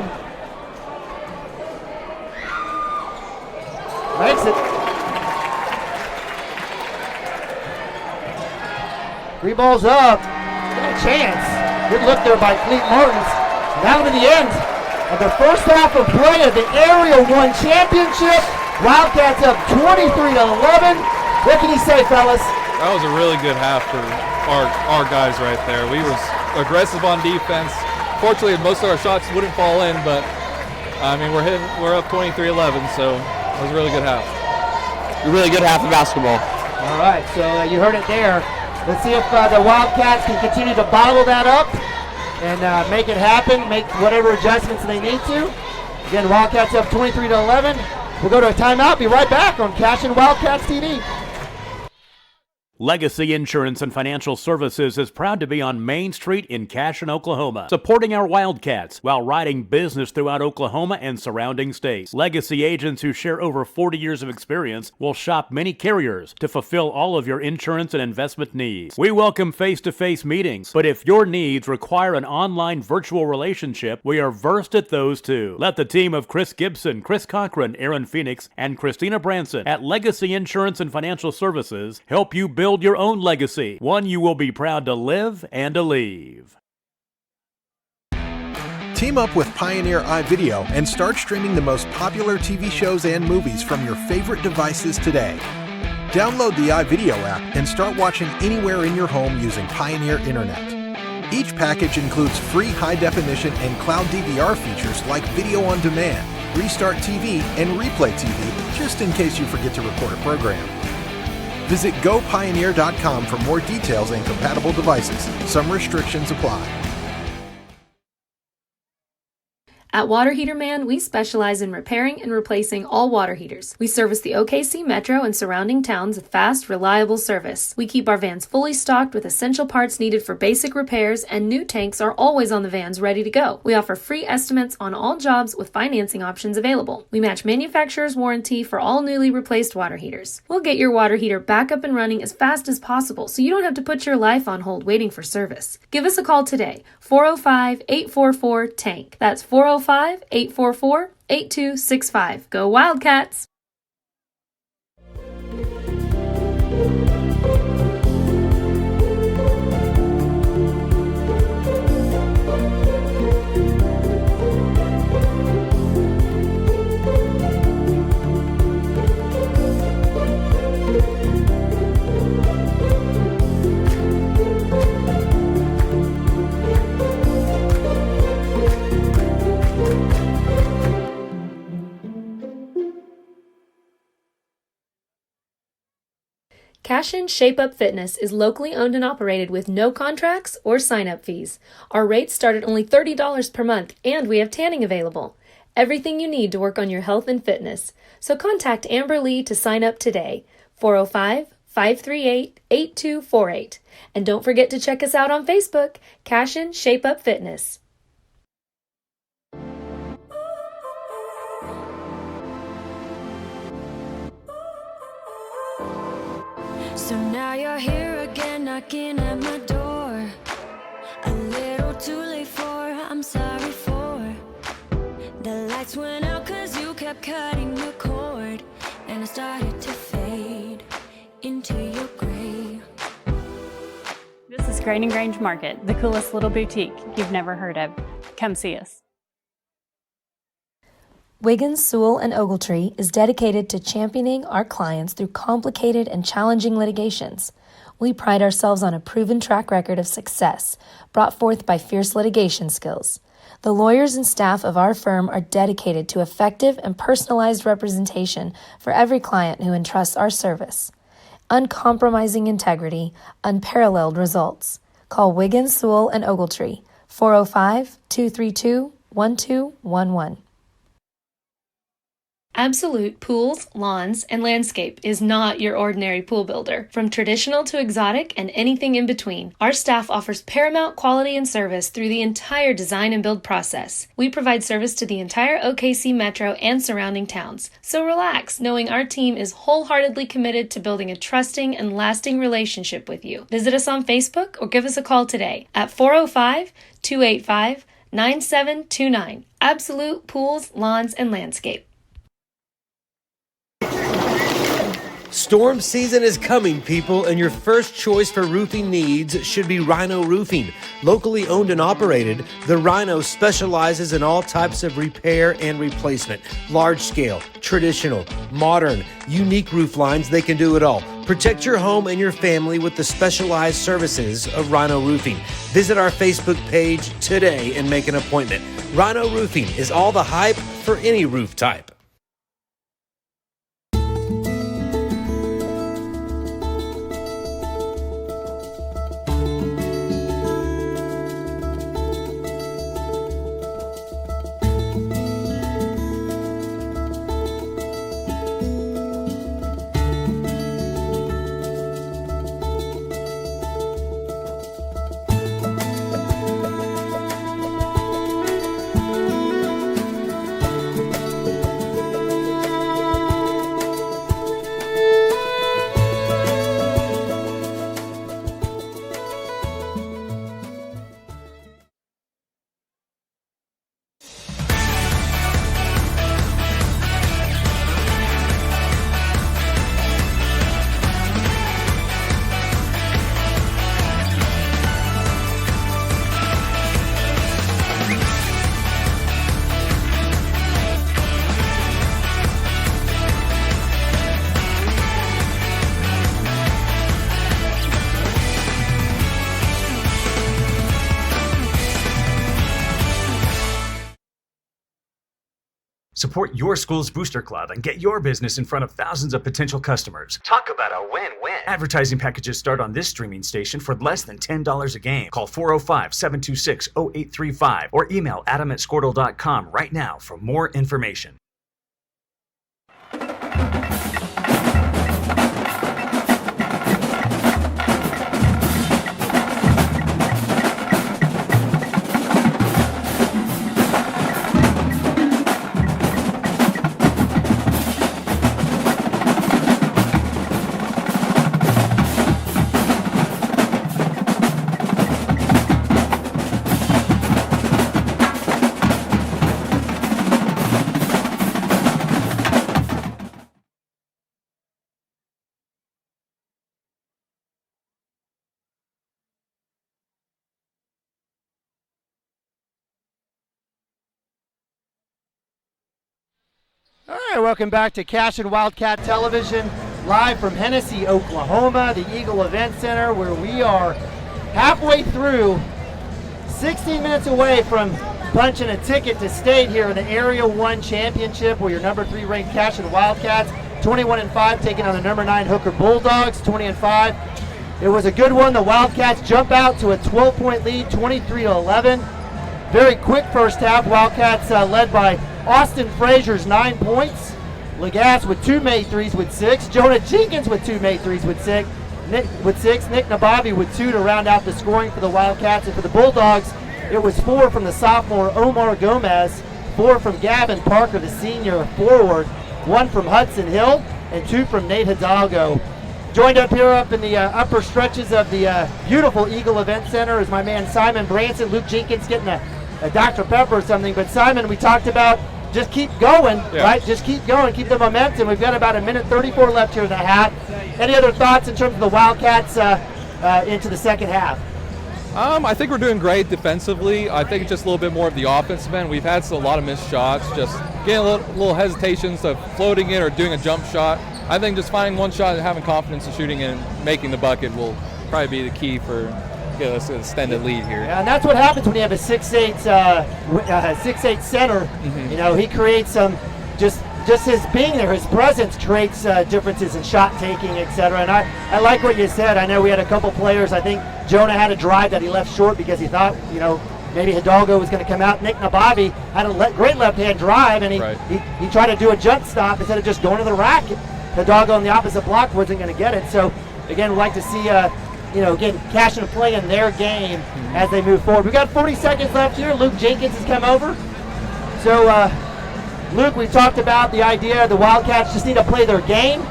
Makes it. 3 balls up. Got a chance. Good look there by Cleet Martins. Down to the end of the first half of play of the Area 1 Championship. Wildcats up 23-11. What can you say, fellas? That was a really good half for our guys right there. We was aggressive on defense, Fortunately, most of our shots wouldn't fall in, but I mean, we're up 23-11, so it was a really good half. A really good half of basketball. All right, so you heard it there. Let's see if the Wildcats can continue to bottle that up and make it happen, make whatever adjustments they need to. Again, Wildcats up 23-11. We'll go to a timeout. Be right back on Cashion Wildcats TV. Legacy Insurance and Financial Services is proud to be on Main Street in Cashion, Oklahoma, supporting our Wildcats while writing business throughout Oklahoma and surrounding states. Legacy agents who share over 40 years of experience will shop many carriers to fulfill all of your insurance and investment needs. We welcome face-to-face meetings, but if your needs require an online virtual relationship, we are versed at those too. Let the team of Chris Gibson, Chris Cochran, Aaron Phoenix, and Christina Branson at Legacy Insurance and Financial Services help you build your own legacy, one you will be proud to live and to leave. Team up with Pioneer iVideo and start streaming the most popular TV shows and movies from your favorite devices today. Download the iVideo app and start watching anywhere in your home using Pioneer Internet. Each package includes free high-definition and cloud DVR features like Video on Demand, Restart TV, and Replay TV, just in case you forget to record a program. Visit GoPioneer.com for more details and compatible devices. Some restrictions apply. At Water Heater Man, we specialize in repairing and replacing all water heaters. We service the OKC Metro and surrounding towns with fast, reliable service. We keep our vans fully stocked with essential parts needed for basic repairs, and new tanks are always on the vans ready to go. We offer free estimates on all jobs with financing options available. We match manufacturer's warranty for all newly replaced water heaters. We'll get your water heater back up and running as fast as possible so you don't have to put your life on hold waiting for service. Give us a call today, 405-844-TANK. That's 405-844-8265. Go Wildcats! Cashion Shape Up Fitness is locally owned and operated with no contracts or sign-up fees. Our rates start at only $30 per month, and we have tanning available. Everything you need to work on your health and fitness. So contact Amber Lee to sign up today, 405-538-8248. And don't forget to check us out on Facebook, Cashion Shape Up Fitness. So now you're here again, knocking at my door. A little too late for, I'm sorry for. The lights went out cause you kept cutting the cord, and I started to fade into your gray. This is Grain and Grange Market, the coolest little boutique you've never heard of. Come see us. Wiggins, Sewell, and Ogletree is dedicated to championing our clients through complicated and challenging litigations. We pride ourselves on a proven track record of success brought forth by fierce litigation skills. The lawyers and staff of our firm are dedicated to effective and personalized representation for every client who entrusts our service. Uncompromising integrity, unparalleled results. Call Wiggins, Sewell, and Ogletree, 405-232-1211. Absolute Pools, Lawns, and Landscape is not your ordinary pool builder. From traditional to exotic and anything in between, our staff offers paramount quality and service through the entire design and build process. We provide service to the entire OKC Metro and surrounding towns. So relax, knowing our team is wholeheartedly committed to building a trusting and lasting relationship with you. Visit us on Facebook or give us a call today at 405-285-9729. Absolute Pools, Lawns, and Landscape. Storm season is coming, people, and your first choice for roofing needs should be Rhino Roofing. Locally owned and operated, the Rhino specializes in all types of repair and replacement. Large scale, traditional, modern, unique roof lines, they can do it all. Protect your home and your family with the specialized services of Rhino Roofing. Visit our Facebook page today and make an appointment. Rhino Roofing is all the hype for any roof type. Support your school's booster club and get your business in front of thousands of potential customers. Talk about a win-win. Advertising packages start on this streaming station for less than $10 a game. Call 405-726-0835 or email adam@squirtle.com right now for more information. All right, welcome back to Cashion Wildcat Television, live from Hennessy, Oklahoma, the Eagle Event Center, where we are halfway through, 16 minutes away from punching a ticket to state here in the Area 1 Championship, where your number 3 ranked Cashion Wildcats, 21-5, taking on the number 9 Hooker Bulldogs, 20-5. It was a good one. The Wildcats jump out to a 12-point lead, 23-11. Very quick first half. Wildcats led by Austin Frazier's 9 points. Lagasse with 2 made threes with 6. Jonah Jenkins with 2 made threes with 6. Nick Nababi with 2 to round out the scoring for the Wildcats. And for the Bulldogs, it was 4 from the sophomore Omar Gomez, 4 from Gavin Parker, the senior forward, 1 from Hudson Hill, and 2 from Nate Hidalgo. Joined up here up in the upper stretches of the beautiful Eagle Event Center is my man Simon Branson. Luke Jenkins getting a Dr. Pepper or something. But Simon, we talked about just keep going, right? Just keep going, keep the momentum. We've got about 1:34 left here in the half. Any other thoughts in terms of the Wildcats into the second half? I think we're doing great defensively. I think it's just a little bit more of the offensive end. We've had a lot of missed shots, just getting a little hesitations of floating it or doing a jump shot. I think just finding one shot and having confidence in shooting and making the bucket will probably be the key for getting us an extended lead here. Yeah, and that's what happens when you have a 6'8" center. Mm-hmm. You know, he creates some just his being there, his presence creates differences in shot taking, etc. And I like what you said. I know we had a couple players. I think Jonah had a drive that he left short because he thought, maybe Hidalgo was going to come out. Nick Nababi had a great left-hand drive, and he tried to do a jump stop instead of just going to the rack. Hidalgo on the opposite block wasn't going to get it. So, again, we'd like to see, again, Cashion play in their game as they move forward. We've got 40 seconds left here. Luke Jenkins has come over. So, Luke, we talked about the idea the Wildcats just need to play their game.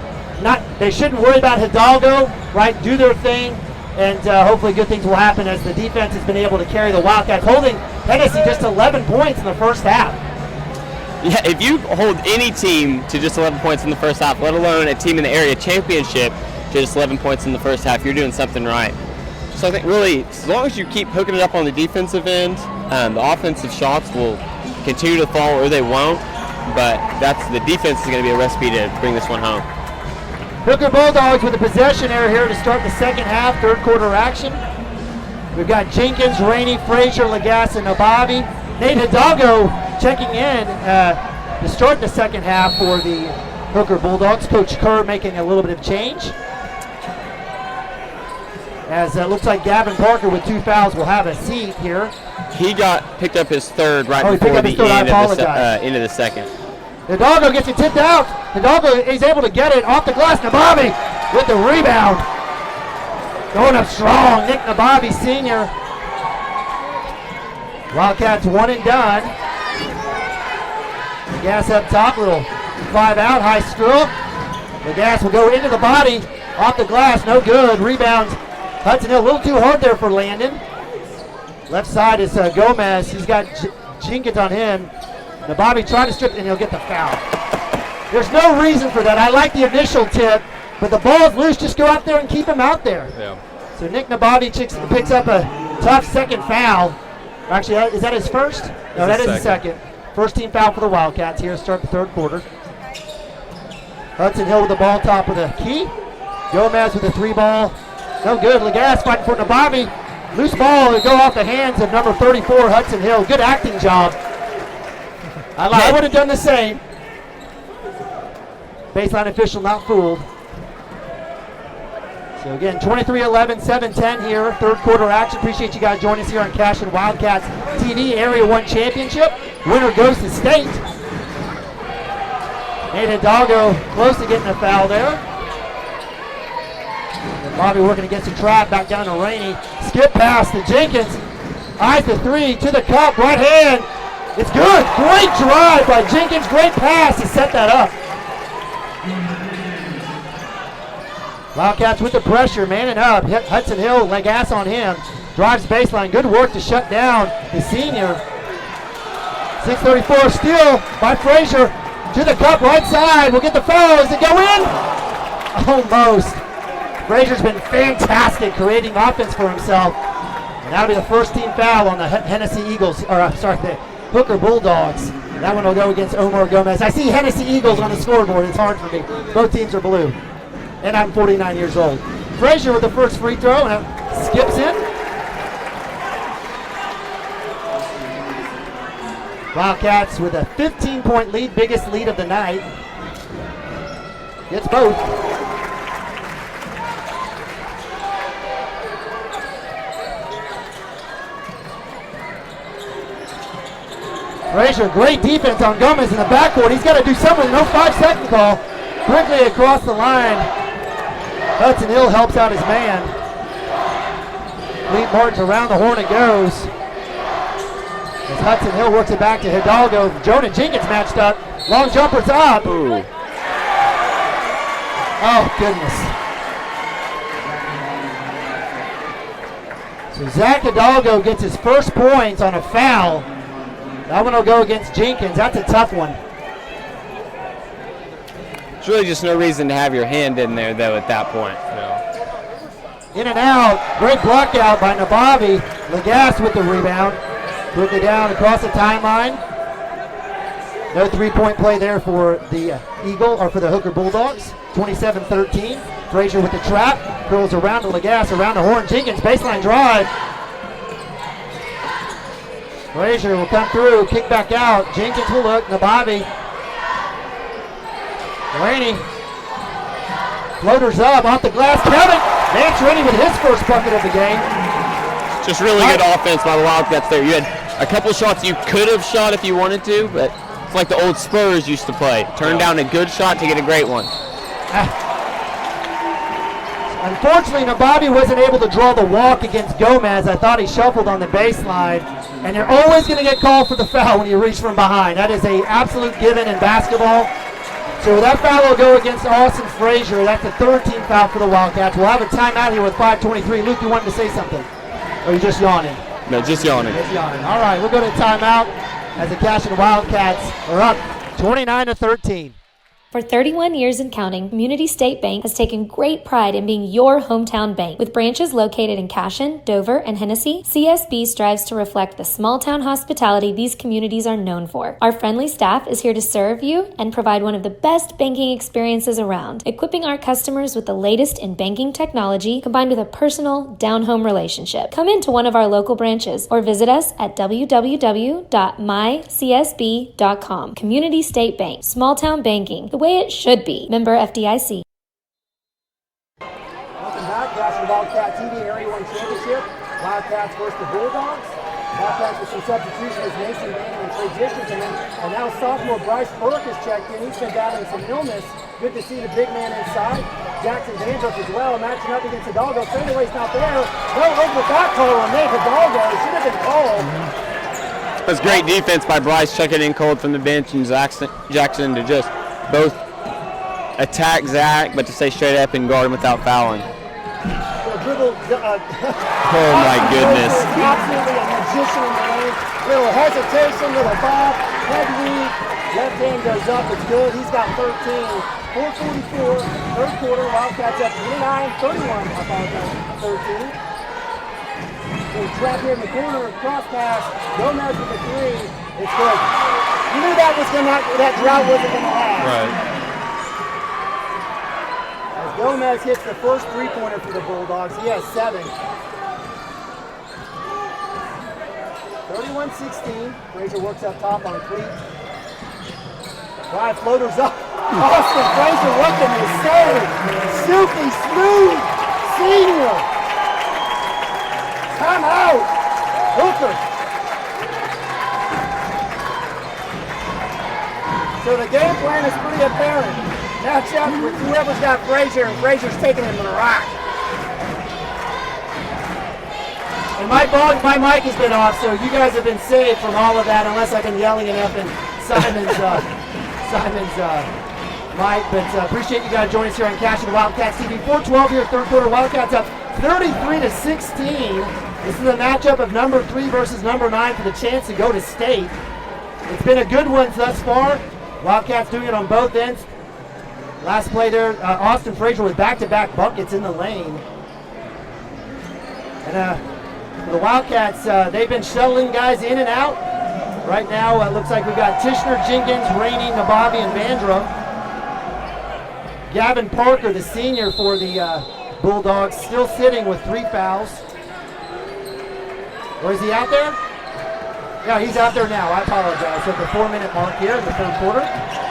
They shouldn't worry about Hidalgo, right? Do their thing, and hopefully good things will happen as the defense has been able to carry the Wildcats, holding Hennessy just 11 points in the first half. Yeah, if you hold any team to just 11 points in the first half, let alone a team in the area championship to just 11 points in the first half, you're doing something right. So I think really, as long as you keep hooking it up on the defensive end, the offensive shots will continue to fall or they won't. But the defense is going to be a recipe to bring this one home. Hooker Bulldogs with a possession error here to start the second half, third quarter action. We've got Jenkins, Rainey, Frazier, Lagasse, and Nabavi. Nate Hidalgo checking in to start the second half for the Hooker Bulldogs. Coach Kerr making a little bit of change. As it looks like Gavin Parker with 2 fouls will have a seat here. He picked up his third right he before picked up the his third. end of the second. Hidalgo gets it tipped out. Hidalgo is able to get it off the glass. Nabavi with the rebound. Going up strong. Nick Nabavi, senior. Wildcats one and done. Lagasse up top, little 5 out, high stroke. Lagasse will go into the body, off the glass, no good. Rebound, Hudson Hill, a little too hard there for Landon. Left side is Gomez. He's got Jenkins on him. Nabavi trying to strip, and he'll get the foul. There's no reason for that. I like the initial tip, but the ball's loose. Just go out there and keep him out there. Yeah. So Nick Nabavi picks up a tough second foul. Actually, is that his first? No, that is his second. First team foul for the Wildcats here to start the third quarter. Hudson Hill with the ball top of the key. Gomez with the 3-ball. No good. Lagasse fighting for Nabavi. Loose ball will go off the hands of number 34, Hudson Hill. Good acting job. I would have done the same. Baseline official not fooled. So again, 23-11, 7-10 here, third quarter action. Appreciate you guys joining us here on Cashion Wildcats TV Area 1 Championship. Winner goes to state. Nate Hidalgo close to getting a foul there. And Bobby working against the trap, back down to Rainey. Skip pass to Jenkins. Eyes the 3 to the cup, right hand. It's good. Great drive by Jenkins. Great pass to set that up. Wildcats with the pressure, manning up. Hudson Hill, Lagasse on him. Drives baseline. Good work to shut down the senior. 6:34 steal by Frazier to the cup, right side. We'll get the foul. Does it go in? Almost. Frazier's been fantastic creating offense for himself. And that'll be the first team foul on the Hennessy Eagles, the Hooker Bulldogs. That one will go against Omar Gomez. I see Hennessy Eagles on the scoreboard. It's hard for me. Both teams are blue. And I'm 49 years old. Frazier with the first free throw, and it skips in. Wildcats with a 15-point lead, biggest lead of the night. Gets both. Frazier, great defense on Gomez in the backcourt. He's got to do something. No 5-second call. Quickly across the line. Hudson Hill helps out his man. Clete Martin's around the horn and goes. As Hudson Hill works it back to Hidalgo. Jonah Jenkins matched up. Long jumper's up. Ooh. Oh, goodness. So Zach Hidalgo gets his first points on a foul. That one will go against Jenkins. That's a tough one. There's really just no reason to have your hand in there, though, at that point. In and out. Great block out by Nabavi. Lagasse with the rebound. Quickly down across the timeline. No 3-point play there for the for the Hooker Bulldogs. 27-13. Frazier with the trap. Curls around to Lagasse, around the horn. Jenkins, baseline drive. Frazier will come through, kick back out. Jenkins will look. Nabavi. Rainey. Floaters up off the glass. Kevin Vance Rainey with his first bucket of the game. Just really good offense by the Wildcats there. You had a couple shots you could have shot if you wanted to, but it's like the old Spurs used to play. Turn down a good shot to get a great one. Unfortunately, Nabavi wasn't able to draw the walk against Gomez. I thought he shuffled on the baseline. And you're always going to get called for the foul when you reach from behind. That is an absolute given in basketball. So that foul will go against Austin Frazier. That's the third team foul for the Wildcats. We'll have a timeout here with 5:23. Luke, you wanted to say something? Or are you just yawning? No, just yawning. Just yawning. All right, we'll go to timeout as the Cashion Wildcats are up 29-13. For 31 years and counting, Community State Bank has taken great pride in being your hometown bank. With branches located in Cashion, Dover, and Hennessy, CSB strives to reflect the small-town hospitality these communities are known for. Our friendly staff is here to serve you and provide one of the best banking experiences around, equipping our customers with the latest in banking technology combined with a personal, down-home relationship. Come into one of our local branches or visit us at www.mycsb.com. Community State Bank, small-town banking, the way it should be. Member FDIC. Welcome back, Cashion Wildcat TV Area 1 Championship. Wildcats versus the Bulldogs. Wildcats with some substitution as Mason Manning and Trey Dickerson. And now sophomore Bryce Burke has checked in. He's been battling some illness. Good to see the big man inside. Jackson Vandruff as well, matching up against Hidalgo. Fadeaway's not there. No, look at that call on Nate Hidalgo. It should have been called. It was great defense by Bryce, checking in cold from the bench, and Jackson to just both attack Zach, but to stay straight up and guard him without fouling. Oh my goodness. Absolutely a magician in the lane. Little hesitation, little bob, head weak, left hand goes up, it's good. He's got 13. 4:44, third quarter, Wildcats up 29-31, I apologize, 13. So trap here in the corner, cross pass, Gomez with the three, it's good. You knew that drought wasn't going to last. Right. As Gomez hits the first three-pointer for the Bulldogs, he has 7. 31-16, Frazier works up top on a cleat. Drive floaters up. Austin Frazier, what can they say? Silky smooth senior. Time out. Hooker. So the game plan is pretty apparent. Match up with whoever's got Frazier, and Frazier's taking him to the rock. And my mic has been off, so you guys have been saved from all of that, unless I've been yelling enough in Simon's mic. But appreciate you guys joining us here on Cashion Wildcats TV. 4:12 here, third quarter. Wildcats up 33-16. This is a matchup of number 3 versus number 9 for the chance to go to state. It's been a good one thus far. Wildcats doing it on both ends. Last play there, Austin Frazier with back-to-back buckets in the lane. And for the Wildcats, they've been shuttling guys in and out. Right now, it looks like we've got Tishner, Jenkins, Rainey, Nabavi, and Vandruff. Gavin Parker, the senior for the Bulldogs, still sitting with 3 fouls. Or is he out there? Yeah, he's out there now. I apologize. At the 4-minute mark here in the third quarter.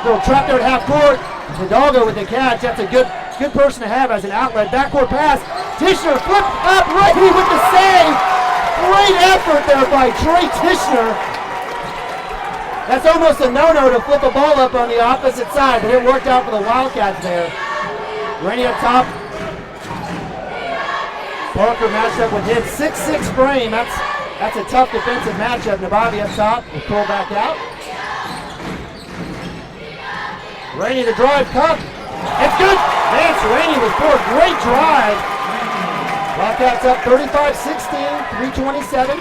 Little trap there at half court. Hidalgo with the catch. That's a good person to have as an outlet. Backcourt pass. Tishner flipped up. Rainey with the save. Great effort there by Trey Tishner. That's almost a no-no to flip a ball up on the opposite side, but it worked out for the Wildcats there. Rainey up top. Parker matched up with him. 6'6" frame. That's a tough defensive matchup. Nabavi up top will pull back out. Rainey the drive, cup. It's good. Vance Rainey with 4. Great drive. Wildcats up 35-16, 3:27.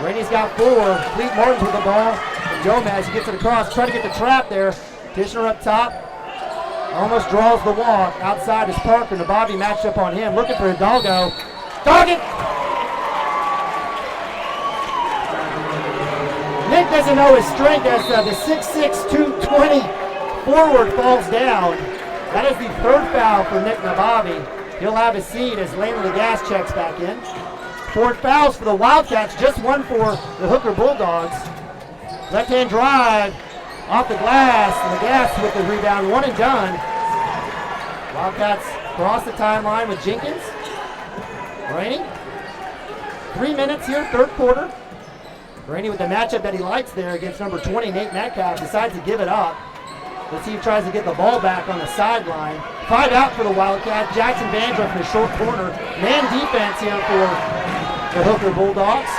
Rainey's got 4. Fleet Martin's with the ball. And Gomez gets it across. Trying to get the trap there. Tishner up top. Almost draws the walk. Outside is Parker. Nabavi matched up on him. Looking for Hidalgo. Target! Nick doesn't know his strength as the 6'6", 220 forward falls down. That is the 3rd foul for Nick Nabavi. He'll have a seat as Landon the Gas checks back in. 4 fouls for the Wildcats, just 1 for the Hooker Bulldogs. Left-hand drive off the glass, and the Gas with the rebound, 1 and done. Wildcats cross the timeline with Jenkins. Rainey. 3 minutes here, third quarter. Rainey with the matchup that he likes there against number 20, Nate Metcalf, decides to give it up. Let's see if he tries to get the ball back on the sideline. 5 out for the Wildcats. Jackson Vandruff in the short corner. Man defense here for the Hooker Bulldogs.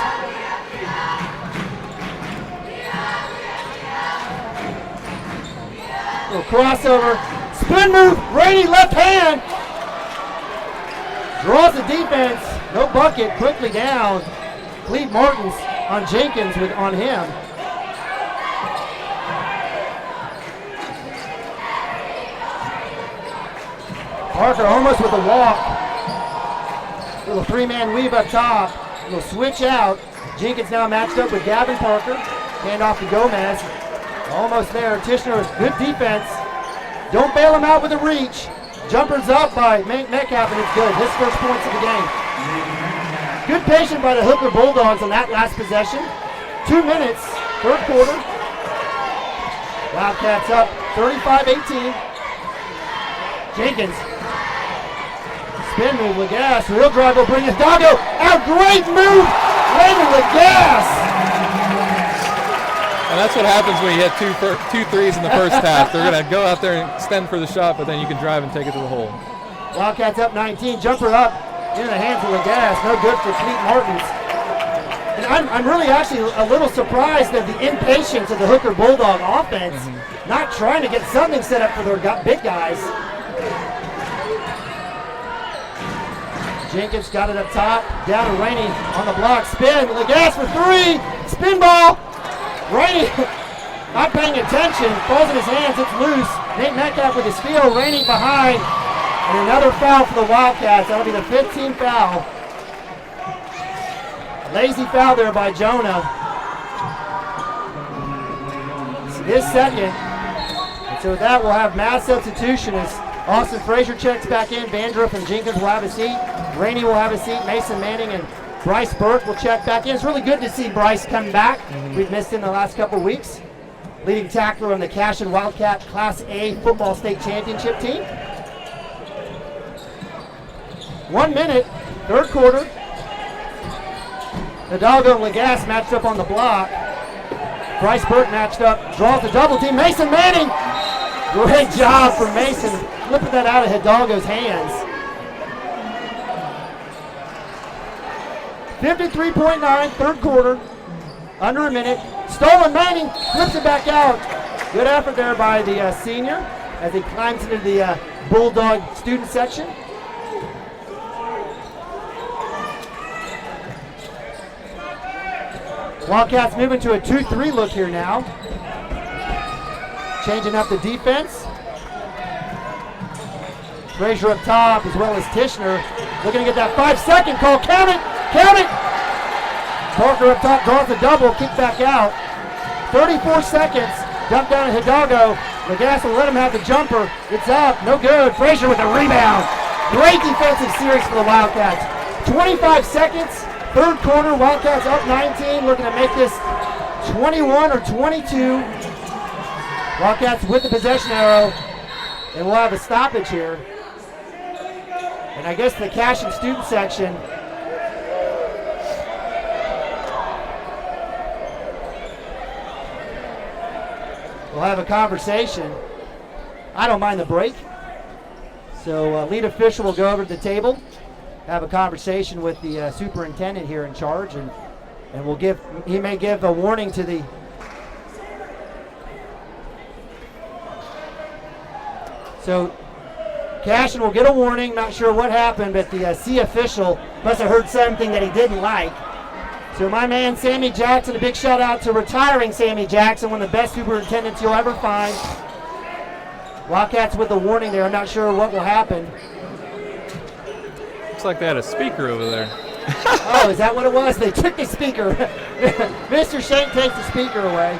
Little crossover. Spin move. Rainey left hand. Draws the defense. No bucket. Quickly down. Cleve Martins on Jenkins on him. Parker almost with a walk. Little three-man weave up top. Little switch out. Jenkins now matched up with Gavin Parker. Hand off to Gomez. Almost there. Tishner, good defense. Don't bail him out with a reach. Jumper's up by Metcalf, and it's good. His first points of the game. Good patience by the Hooker Bulldogs on that last possession. 2 minutes, third quarter. Wildcats up 35-18. Jenkins. Spin move, Lagasse. Real drive will bring Hidalgo out. Great move, Raymond Lagasse. And that's what happens when you hit two threes in the first half. They're going to go out there and extend for the shot, but then you can drive and take it to the hole. Wildcats up 19. Jumper up in the hands of Lagasse. No good for Fleet Martins. And I'm really actually a little surprised at the impatience of the Hooker Bulldog offense, not trying to get something set up for their big guys. Jenkins got it up top, down to Rainey on the block, spin, Lagasse for three, spin ball. Rainey not paying attention, falls in his hands, it's loose. Nate Metcalf with his steal, Rainey behind, and another foul for the Wildcats. That'll be the 15th foul. Lazy foul there by Jonah. His second. And so with that, we'll have mass substitution as Austin Frazier checks back in. Vandruff and Jenkins will have a seat. Rainey will have a seat. Mason Manning and Bryce Burke will check back in. It's really good to see Bryce come back. We've missed him the last couple weeks. Leading tackler on the Cashion Wildcat Class A Football State Championship team. 1 minute, third quarter. Hidalgo and Lagasse matched up on the block. Bryce Burke matched up, draws the double team. Mason Manning! Great job from Mason, flipping that out of Hidalgo's hands. 53.9, third quarter, under a minute. Stolen Manning, flips it back out. Good effort there by the senior as he climbs into the Bulldog student section. Wildcats moving to a 2-3 look here now. Changing up the defense. Frazier up top as well as Tishner. Looking to get that 5-second call. Count it! Count it! Parker up top draws the double. Kick back out. 34 seconds. Dump down to Hidalgo. Lagasse will let him have the jumper. It's up. No good. Frazier with a rebound. Great defensive series for the Wildcats. 25 seconds. Third quarter, Wildcats up 19, looking to make this 21 or 22. Wildcats with the possession arrow, and we'll have a stoppage here. And I guess the Cashion student section will have a conversation. I don't mind the break. So lead official will go over to the table, have a conversation with the superintendent here in charge, and he may give a warning to the so Cashion will get a warning. Not sure what happened, but the C official must have heard something that he didn't like. So my man Sammy Jackson, a big shout out to retiring Sammy Jackson, one of the best superintendents you'll ever find. Wildcats with a warning there. I'm not sure what will happen. Looks like they had a speaker over there. Oh, is that what it was? They took the speaker. Mr. Shank takes the speaker away.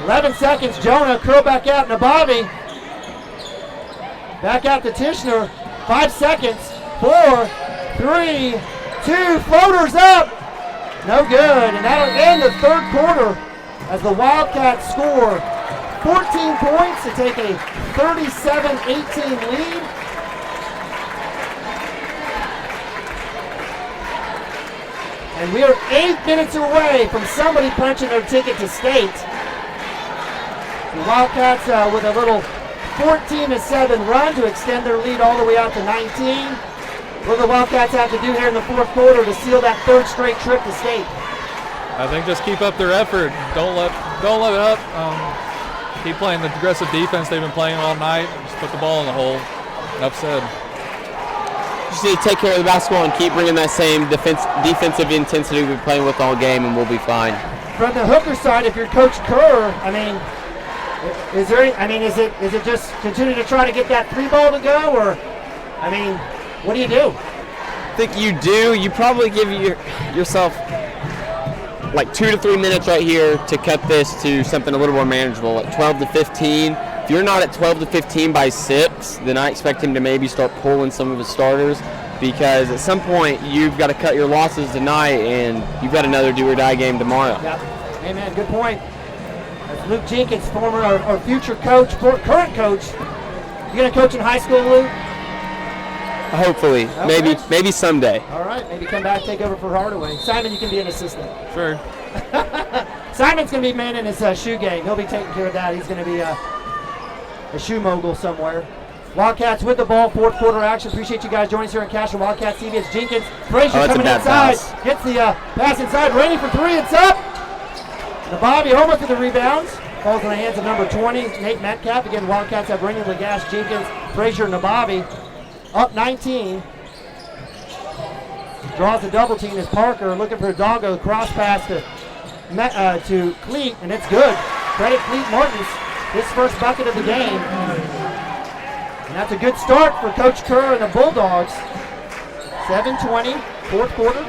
11 seconds. Jonah curl back out. Nabavi. Back out to Tishner. 5 seconds. 4, 3, 2. Floaters up. No good. And that'll end the third quarter as the Wildcats score 14 points to take a 37-18 lead. And we are 8 minutes away from somebody punching their ticket to state. The Wildcats with a little 14-7 run to extend their lead all the way out to 19. What do the Wildcats have to do here in the fourth quarter to seal that third straight trip to state? I think just keep up their effort. Don't let it up. Keep playing the aggressive defense they've been playing all night. Just put the ball in the hole. Enough said. Just need to take care of the basketball and keep bringing that same defensive intensity we've been playing with all game, and we'll be fine. From the Hooker side, if you're Coach Kerr, I mean, Is there? I mean, is it just continue to try to get that 3 ball to go, or I mean, what do you do? I think you do. You probably give yourself like 2 to 3 minutes right here to cut this to something a little more manageable, like 12 to 15. If you're not at 12 to 15 by 6, then I expect him to maybe start pulling some of his starters, because at some point you've got to cut your losses tonight and you've got another do or die game tomorrow. Yeah, amen. Good point. That's Luke Jenkins, former or future coach, current coach. You gonna coach in high school, Luke? Hopefully, Okay. maybe someday. All right, maybe come back, take over for Hardaway. Simon, you can be an assistant. Sure. Simon's going to be manning his shoe game. He'll be taking care of that. He's going to be a shoe mogul somewhere. Wildcats with the ball, fourth quarter action. Appreciate you guys joining us here on Cashion Wildcats TV. It's Jenkins. Frazier coming inside. Pass. Gets the pass inside. Rainey for 3. It's up. Bobby almost with the rebounds. Falls in the hands of number 20, Nate Metcalf. Again, Wildcats have Rainey, Lagasse, Jenkins, Frazier, and Nababi. Up 19. Draws the double team as Parker looking for Hidalgo. Cross pass to Cleat, and it's good. Credit Cleat Martins, his first bucket of the game. And that's a good start for Coach Kerr and the Bulldogs. 7:20, fourth quarter.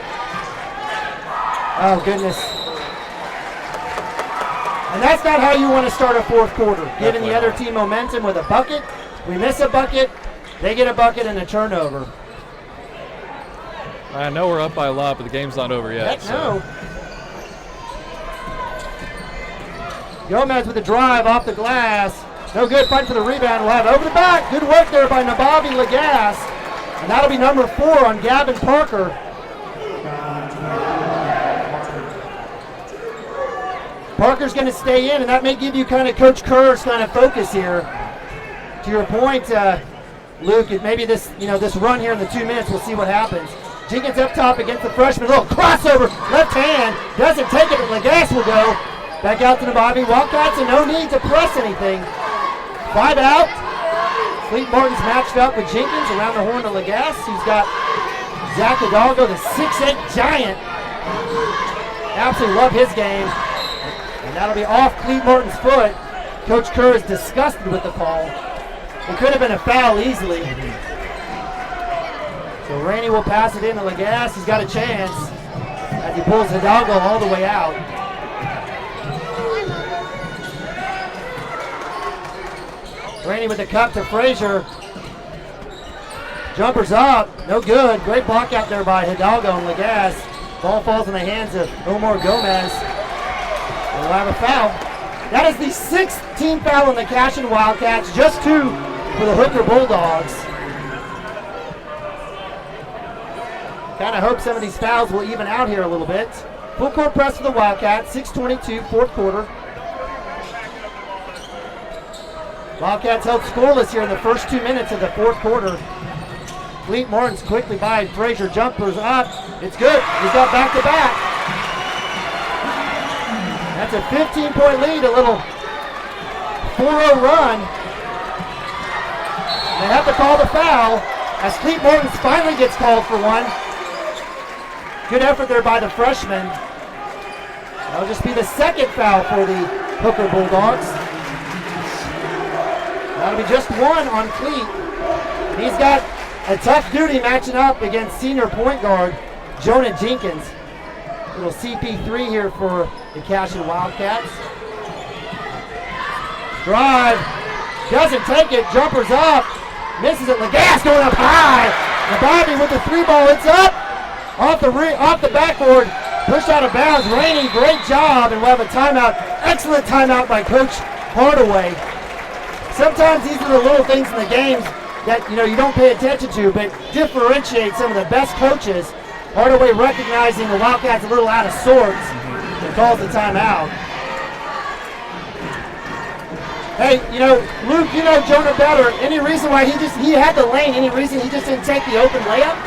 Oh, goodness. And that's not how you want to start a fourth quarter. Giving the other team momentum with a bucket. We miss a bucket, they get a bucket and a turnover. I know we're up by a lot, but the game's not over yet. Heck no. Gomez with the drive off the glass. No good, fight for the rebound. We'll have over the back. Good work there by Nababi Lagasse. And that'll be number 4 on Gavin Parker. Parker's going to stay in, and that may give you kind of Coach Kerr's kind of focus here. To your point, Luke, maybe this run here in the 2 minutes, we'll see what happens. Jenkins up top against the freshman. Little crossover, left hand. Doesn't take it, but Lagasse will go. Back out to Nababi. Wildcats, and no need to press anything. 5 out. Fleet Martin's matched up with Jenkins around the horn to Lagasse. He's got Zach Hidalgo, the 6'8 giant. Absolutely love his game. And that'll be off Fleet Martin's foot. Coach Kerr is disgusted with the call. It could have been a foul easily. So Rainey will pass it in to Lagasse. He's got a chance as he pulls Hidalgo all the way out. Rainey with the cup to Frazier. Jumpers up, no good. Great block out there by Hidalgo and Lagasse. Ball falls in the hands of Omar Gomez. And we'll have a foul. That is the 6th team foul on the Cashion Wildcats, just 2 for the Hooker Bulldogs. Kind of hope some of these fouls will even out here a little bit. Full court press for the Wildcats, 6:22, fourth quarter. Wildcats held scoreless here in the first 2 minutes of the fourth quarter. Fleet Martin's quickly by Frazier, jumpers up. It's good. He's got back-to-back. That's a 15-point lead, a little 4-0 run. They have to call the foul as Fleet Martin's finally gets called for one. Good effort there by the freshman. That'll just be the 2nd foul for the Hooker Bulldogs. That'll be just 1 on Fleet. And he's got a tough duty matching up against senior point guard Jonah Jenkins. Little CP3 here for the Cashion Wildcats. Drive, doesn't take it, jumpers up, misses it. Lagasse going up high. Nababi with the 3 ball, it's up. Off the backboard, pushed out of bounds. Rainey, great job, and we'll have a timeout. Excellent timeout by Coach Hardaway. Sometimes these are the little things in the games that you don't pay attention to, but differentiate some of the best coaches. Hardaway recognizing the Wildcats a little out of sorts and calls the timeout. Hey, Luke, you know Jonah better. Any reason why he had the lane? Any reason he just didn't take the open layup?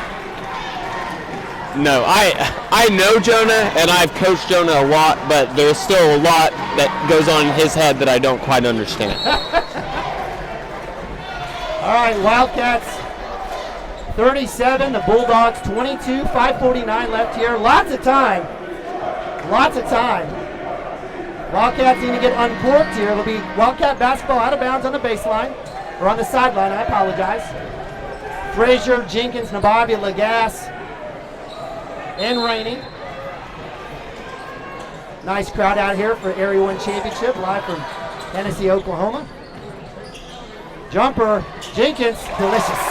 No, I know Jonah, and I've coached Jonah a lot, but there's still a lot that goes on in his head that I don't quite understand. All right, Wildcats 37, the Bulldogs 22, 5:49 left here. Lots of time. Wildcats need to get uncorked here. It'll be Wildcat basketball out of bounds on the baseline, or on the sideline, I apologize. Frazier, Jenkins, Nababi, Lagasse, and Rainey. Nice crowd out here for Area 1 Championship, live from Tennessee, Oklahoma. Jumper, Jenkins, delicious.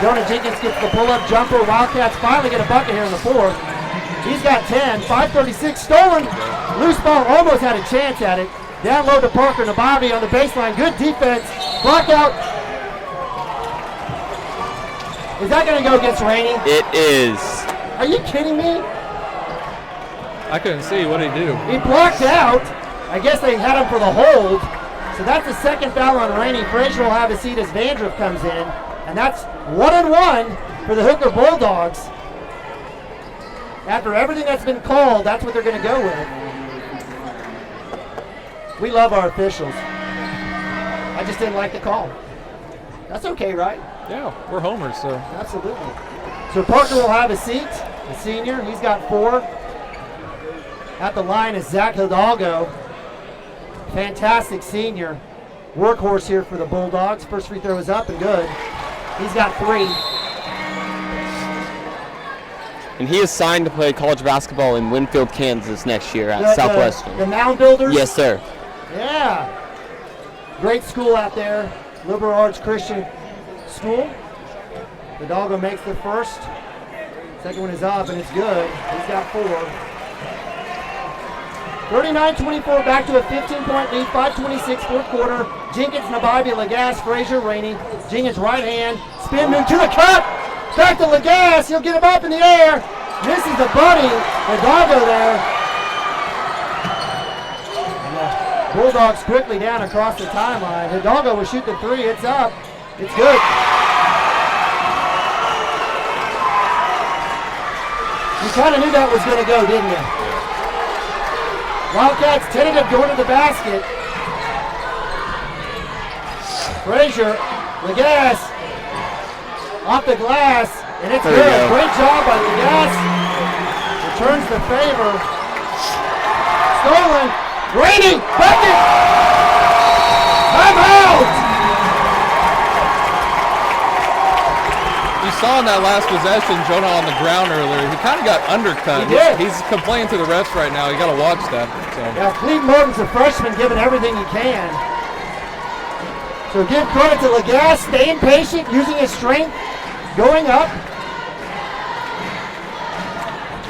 Jonah Jenkins gets the pull-up jumper. Wildcats finally get a bucket here in the fourth. He's got 10, 5:36 stolen. Loose ball, almost had a chance at it. Down low to Parker Nababi on the baseline. Good defense. Block out. Is that going to go against Rainey? It is. Are you kidding me? I couldn't see. What did he do? He blocked out. I guess they had him for the hold. So that's the second foul on Rainey. Frazier will have a seat as Vandruff comes in. And that's 1-1 for the Hooker Bulldogs. After everything that's been called, that's what they're going to go with. We love our officials. I just didn't like the call. That's okay, right? Yeah, we're homers, so. Absolutely. So Parker will have a seat, the senior. He's got 4. At the line is Zach Hidalgo. Fantastic senior. Workhorse here for the Bulldogs. First free throw is up and good. He's got 3. And he is signed to play college basketball in Winfield, Kansas next year at Southwestern. The Mound Builders? Yes, sir. Yeah. Great school out there. Liberal Arts Christian School. Hidalgo makes the first. Second one is up and it's good. He's got 4. 39-24, back to a 15-point lead, 5:26, fourth quarter. Jenkins, Nababi, Lagasse, Frazier, Rainey. Jenkins right hand, spin move to the cup. Back to Lagasse, he'll get him up in the air. Misses the buddy, Hidalgo there. And the Bulldogs quickly down across the timeline. Hidalgo will shoot the 3, it's up, it's good. You kind of knew that was going to go, didn't you? Wildcats tentative going to the basket. Frazier, Lagasse, off the glass, and it's good. Great job by Lagasse. Returns the favor. Stolen. Rainey, bucket. Time out. You saw in that last possession, Jonah on the ground earlier. He kind of got undercut. He did. He's complaining to the refs right now. You got to watch that. So. Yeah, Cleve Morton's a freshman, giving everything he can. So give credit to Lagasse, staying patient, using his strength, going up,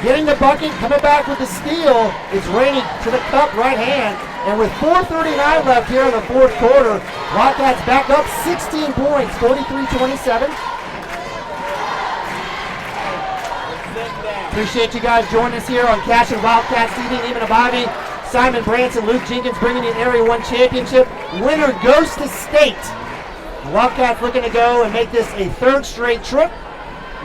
getting the bucket, coming back with the steal. It's Rainey to the cup, right hand. And with 4:39 left here in the fourth quarter, Wildcats back up 16 points, 43-27. Appreciate you guys joining us here on Cashion Wildcats TV. Neiman Ababi, Simon Branson, Luke Jenkins bringing the Area 1 Championship. Winner goes to state. The Wildcats looking to go and make this a 3rd straight trip.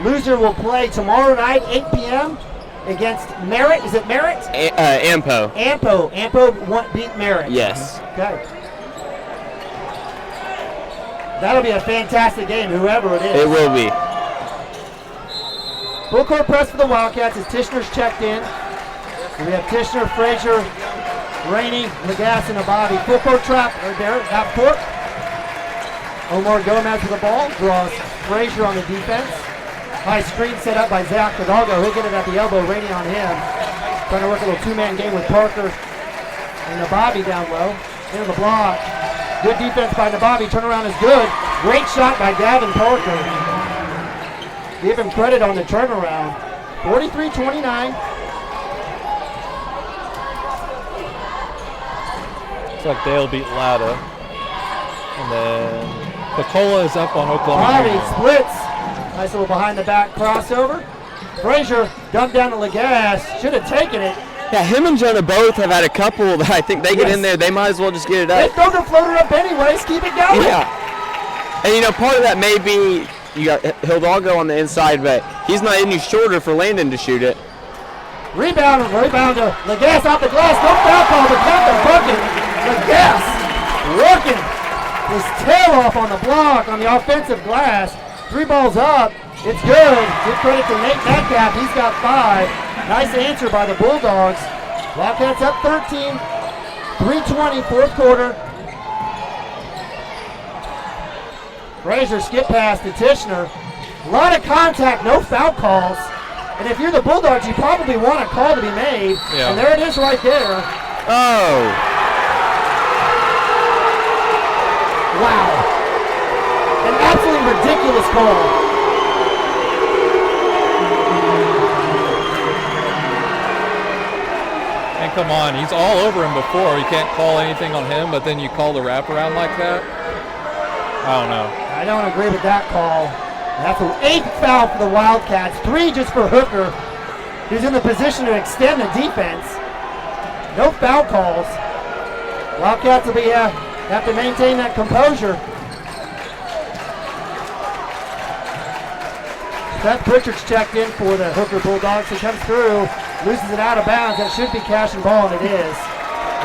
Loser will play tomorrow night, 8 p.m. against Merritt. Is it Merritt? Ampo. Ampo beat Merritt. Yes. Okay. That'll be a fantastic game, whoever it is. It will be. Full court press for the Wildcats as Tishner's checked in. So we have Tishner, Frazier, Rainey, Lagasse, and Ababi. Full court trap right there, half court. Omar Gomez with the ball, draws Frazier on the defense. High screen set up by Zach Hidalgo. He'll get it at the elbow, Rainey on him. Trying to work a little 2-man game with Parker and Nababi down low. Into the block. Good defense by Nababi. Turnaround is good. Great shot by Gavin Parker. Give him credit on the turnaround. 43-29. Looks like Dale beat Latta. And then Picola is up on Oklahoma. Bobby splits. Nice little behind the back crossover. Frazier dumped down to Lagasse. Should have taken it. Yeah, him and Jonah both have had a couple that I think they get in there, they might as well just get it up. They throw the floater up anyways. Keep it going. Yeah. And you know, part of that may be you got Hidalgo on the inside, but he's not any shorter for Landon to shoot it. Rebound to Lagasse off the glass. No foul call, but got the bucket. Lagasse working his tail off on the block on the offensive glass. 3 balls up. It's good. Give credit to Nate Metcalf. He's got 5. Nice answer by the Bulldogs. Wildcats up 13. 3:20, fourth quarter. Frazier skip pass to Tishner. A lot of contact, no foul calls. And if you're the Bulldogs, you probably want a call to be made. Yeah. And there it is right there. Oh. Wow. An absolutely ridiculous call. And come on, he's all over him before. You can't call anything on him, but then you call the wraparound like that? I don't know. I don't agree with that call. That's an 8th foul for the Wildcats. 3 just for Hooker, who's in the position to extend the defense. No foul calls. Wildcats will be have to maintain that composure. Seth Pritchard's checked in for the Hooker Bulldogs. He comes through, loses it out of bounds. That should be Cashion ball, and it is.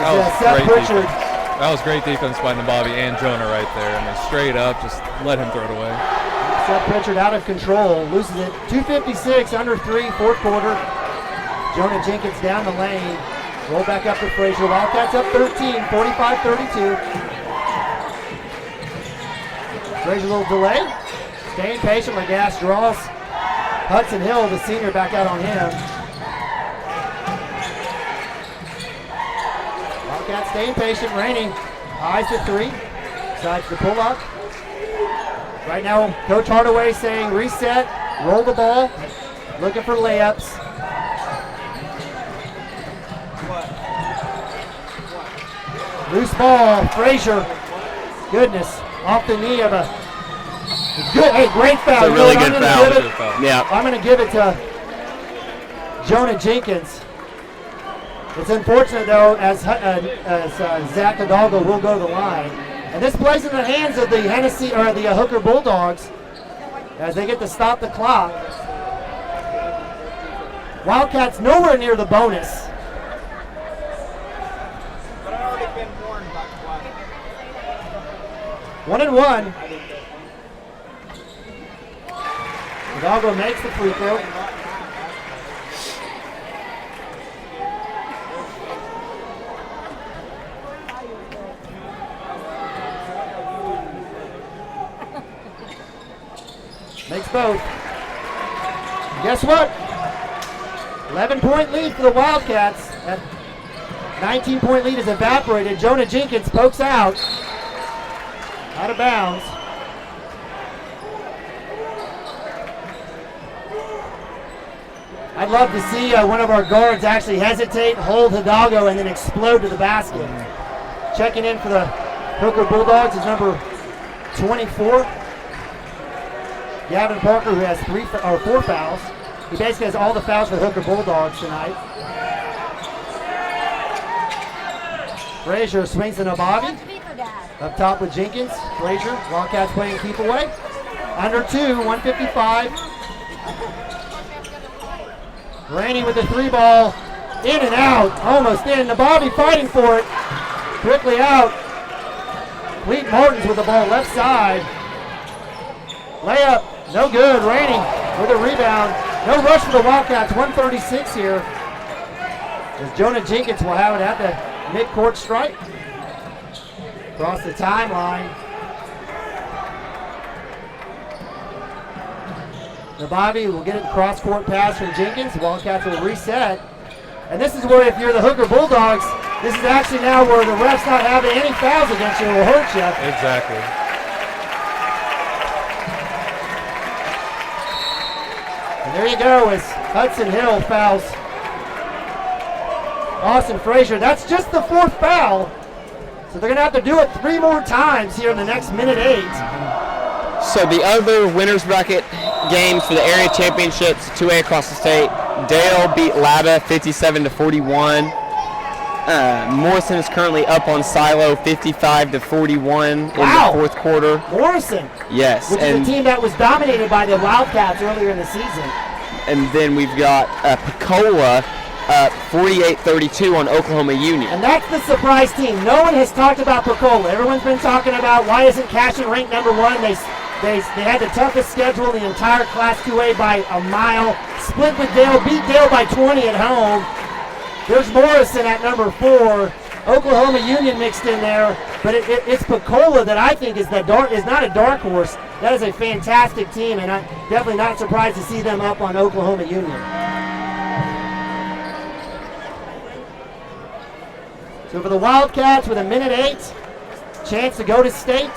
That was Seth great Pritchard. defense. That was great defense by Nabavi and Jonah right there. I mean, straight up, just let him throw it away. Seth Pritchard out of control, loses it. 2:56, under 3, fourth quarter. Jonah Jenkins down the lane. Roll back up to Frazier. Wildcats up 13, 45-32. Frazier, a little delay. Staying patient. Lagasse draws Hudson Hill, the senior, back out on him. Wildcats staying patient. Rainey eyes the 3. Decides to pull up. Right now, Coach Hardaway saying reset, roll the ball, looking for layups. Loose ball, Frazier. Goodness, off the knee of a good, hey, great foul. It's a really good foul. Yeah. I'm going to give it to Jonah Jenkins. It's unfortunate though, as Zach Hidalgo will go to the line. And this plays in the hands of the the Hooker Bulldogs as they get to stop the clock. Wildcats nowhere near the bonus. One and one. Hidalgo makes the free throw. Makes both. Guess what? 11-point lead for the Wildcats. That 19-point lead is evaporated. Jonah Jenkins pokes out of bounds. I'd love to see one of our guards actually hesitate, hold Hidalgo, and then explode to the basket. Checking in for the Hooker Bulldogs is number 24. Gavin Parker, who has 4 fouls. He basically has all the fouls for the Hooker Bulldogs tonight. Frazier swings to Nabavi. Up top with Jenkins. Frazier, Wildcats playing keep away. Under 2, 155. Rainey with the 3 ball. In and out, almost in. Nabavi fighting for it. Quickly out. Cleet Martins with the ball left side. Layup, no good. Rainey with a rebound. No rush for the Wildcats, 136 here. As Jonah Jenkins will have it at the midcourt stripe. Across the timeline. Nabavi will get it cross-court pass from Jenkins. Wildcats will reset. And this is where, if you're the Hooker Bulldogs, this is actually now where the ref's not having any fouls against you. It will hurt you. Exactly. And there you go, as Hudson Hill fouls Austin Frazier. That's just the 4th foul. So they're going to have to do it 3 more times here in the next minute 8. So the other winners bracket games for the area championships, 2A across the state, Dale beat Lada 57-41. Morrison is currently up on Silo 55-41 in the 4th quarter. Morrison. Yes. Which is a team that was dominated by the Wildcats earlier in the season. And then we've got Pecola 48-32 on Oklahoma Union. And that's the surprise team. No one has talked about Pecola. Everyone's been talking about why isn't Cashion ranked number 1. They had the toughest schedule in the entire Class 2A by a mile. Split with Dale, beat Dale by 20 at home. There's Morrison at number 4. Oklahoma Union mixed in there, but it's Pensacola that I think is not a dark horse. That is a fantastic team, and I'm definitely not surprised to see them up on Oklahoma Union. So for the Wildcats with 1:08, chance to go to state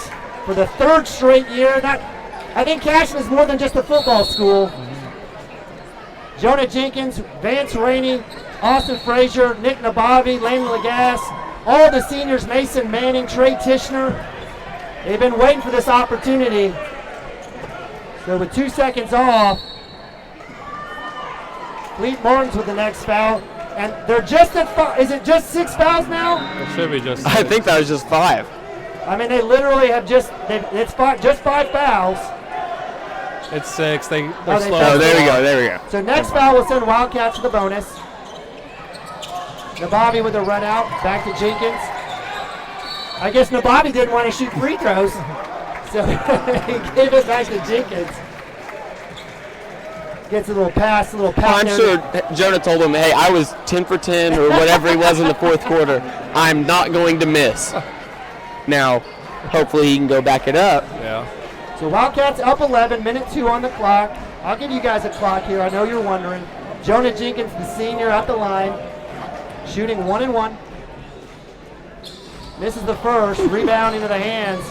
for the 3rd straight year. I think Cashion is more than just a football school. Jonah Jenkins, Vance Rainey, Austin Frazier, Nick Nabavi, Landon Lagasse, all the seniors, Mason Manning, Trey Tishner. They've been waiting for this opportunity. So with 2 seconds off, Cleet Martins with the next foul. And they're just at 5. Is it just 6 fouls now? It should be just 6. I think that was just 5. I mean, they literally have just 5 fouls. It's 6. They're slow. Oh, there we go. So next foul will send Wildcats to the bonus. Nabavi with a run out, back to Jenkins. I guess Nabavi didn't want to shoot free throws, so he gave it back to Jenkins. Gets a little pass. I'm sure Jonah told him, hey, I was 10 for 10 or whatever he was in the 4th quarter. I'm not going to miss. Now, hopefully he can go back it up. Yeah. So Wildcats up 11, 1:02 on the clock. I'll give you guys a clock here. I know you're wondering. Jonah Jenkins, the senior, at the line, shooting 1-1. Misses the first, rebound into the hands.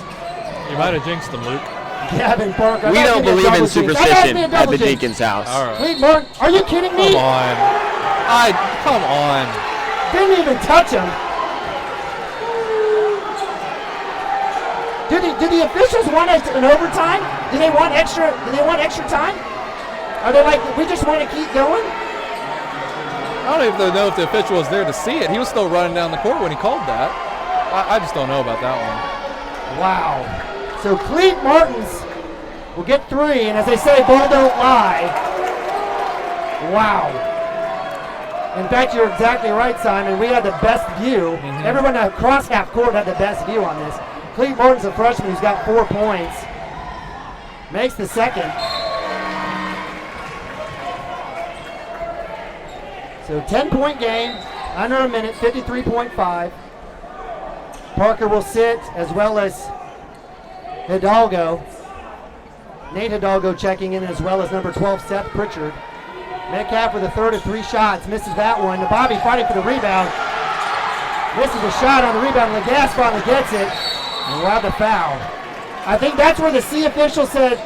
You might have jinxed them, Luke. Gavin Parker. We don't believe in superstition at the Jenkins house. All right. Cleet Martin, are you kidding me? Come on. Didn't even touch him. Do the officials want an overtime? Do they want extra time? Are they like, we just want to keep going? I don't even know if the official was there to see it. He was still running down the court when he called that. I just don't know about that one. Wow. So Cleet Martins will get 3, and as they say, ball don't lie. Wow. In fact, you're exactly right, Simon. We had the best view. Everyone across half court had the best view on this. Cleet Martins, a freshman who's got 4 points, makes the second. So 10-point game, under a minute, 53.5. Parker will sit, as well as Hidalgo. Nate Hidalgo checking in, as well as number 12, Seth Pritchard. Metcalf with a third of 3 shots, misses that one. Bobby fighting for the rebound. Misses a shot on the rebound. Lagasse finally gets it, and we'll have the foul. I think that's where the C official said,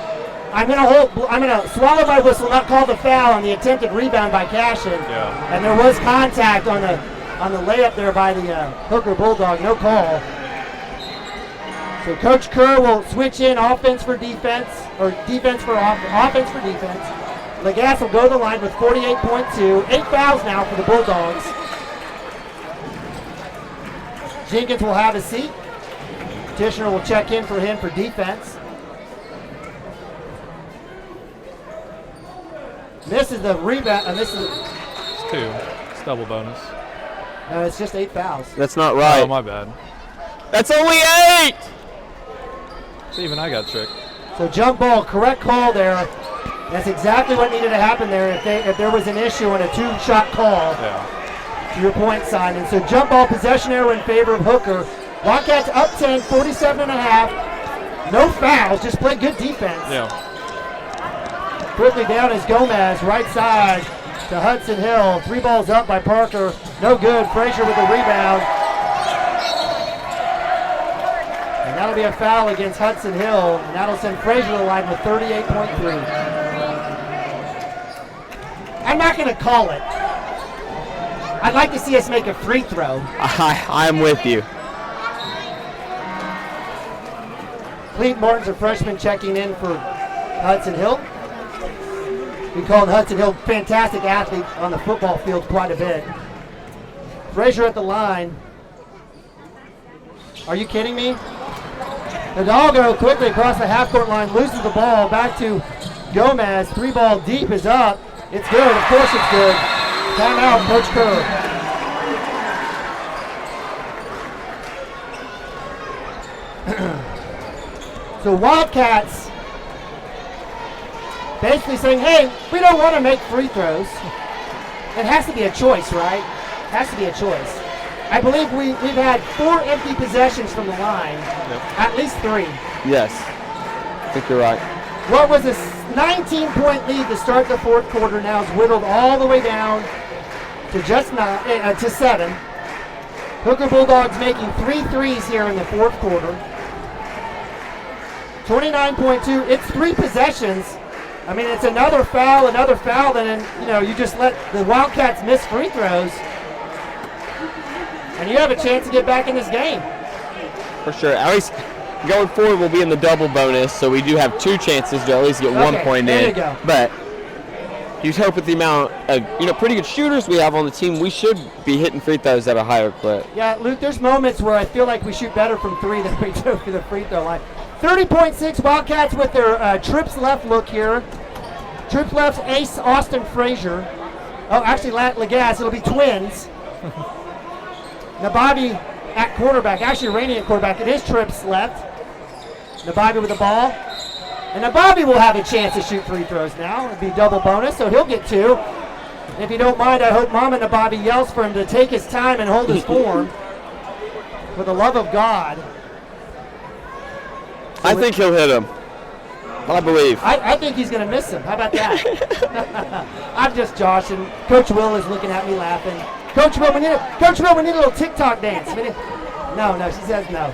I'm gonna swallow my whistle, not call the foul on the attempted rebound by Cashion. Yeah. And there was contact on the layup there by the Hooker Bulldog, no call. So Coach Kerr will switch in offense for defense, or defense for offense for defense. Lagasse will go to the line with 48.2. 8 fouls now for the Bulldogs. Jenkins will have a seat. Tishner will check in for him for defense. Misses the rebound, and this is... It's 2. It's double bonus. No, it's just 8 fouls. That's not right. Oh, my bad. That's only 8! See, even I got tricked. So jump ball, correct call there. That's exactly what needed to happen there if there was an issue on a 2-shot call. Yeah. To your point, Simon. So jump ball, possession error in favor of Hooker. Wildcats up 10, 47.5. No fouls, just play good defense. Yeah. Quickly down is Gomez, right side to Hudson Hill. 3 balls up by Parker. No good. Frazier with the rebound. And that'll be a foul against Hudson Hill. And that'll send Frazier to the line with 38.3. I'm not going to call it. I'd like to see us make a free throw. I'm with you. Cleet Martins, a freshman, checking in for Hudson Hill. We called Hudson Hill fantastic athlete on the football field quite a bit. Frazier at the line. Are you kidding me? Hidalgo quickly across the half-court line, loses the ball, back to Gomez. 3 ball deep is up. It's good, of course it's good. Timeout, Coach Kerr. So Wildcats basically saying, hey, we don't want to make free throws. It has to be a choice, right? It has to be a choice. I believe we've had 4 empty possessions from the line, at least 3. Yes, I think you're right. What was a 19-point lead to start the fourth quarter now is whittled all the way down to just 7. Hooker Bulldogs making 3 threes here in the fourth quarter. 29.2. It's 3 possessions. I mean, it's another foul, then you just let the Wildcats miss free throws, and you have a chance to get back in this game. For sure. At least going forward, we'll be in the double bonus, so we do have 2 chances to at least get 1 point there in. You go. But you hope with the amount of pretty good shooters we have on the team, we should be hitting free throws at a higher clip. Yeah, Luke, there's moments where I feel like we shoot better from 3 than we do for the free throw line. 30.6 Wildcats with their trips left look here. Trips left ace Austin Frazier. Oh, actually Legas, it'll be twins. Nababi at quarterback, actually Rainey at quarterback. It is trips left. Nababi with the ball. And Nababi will have a chance to shoot free throws now. It'll be double bonus, so he'll get 2. If you don't mind, I hope Mama Nababi yells for him to take his time and hold his form. For the love of God. I think he'll hit him. I believe. I think he's going to miss him. How about that? I'm just joshing. Coach Will is looking at me laughing. Coach Will, we need a little TikTok dance. No, she says no.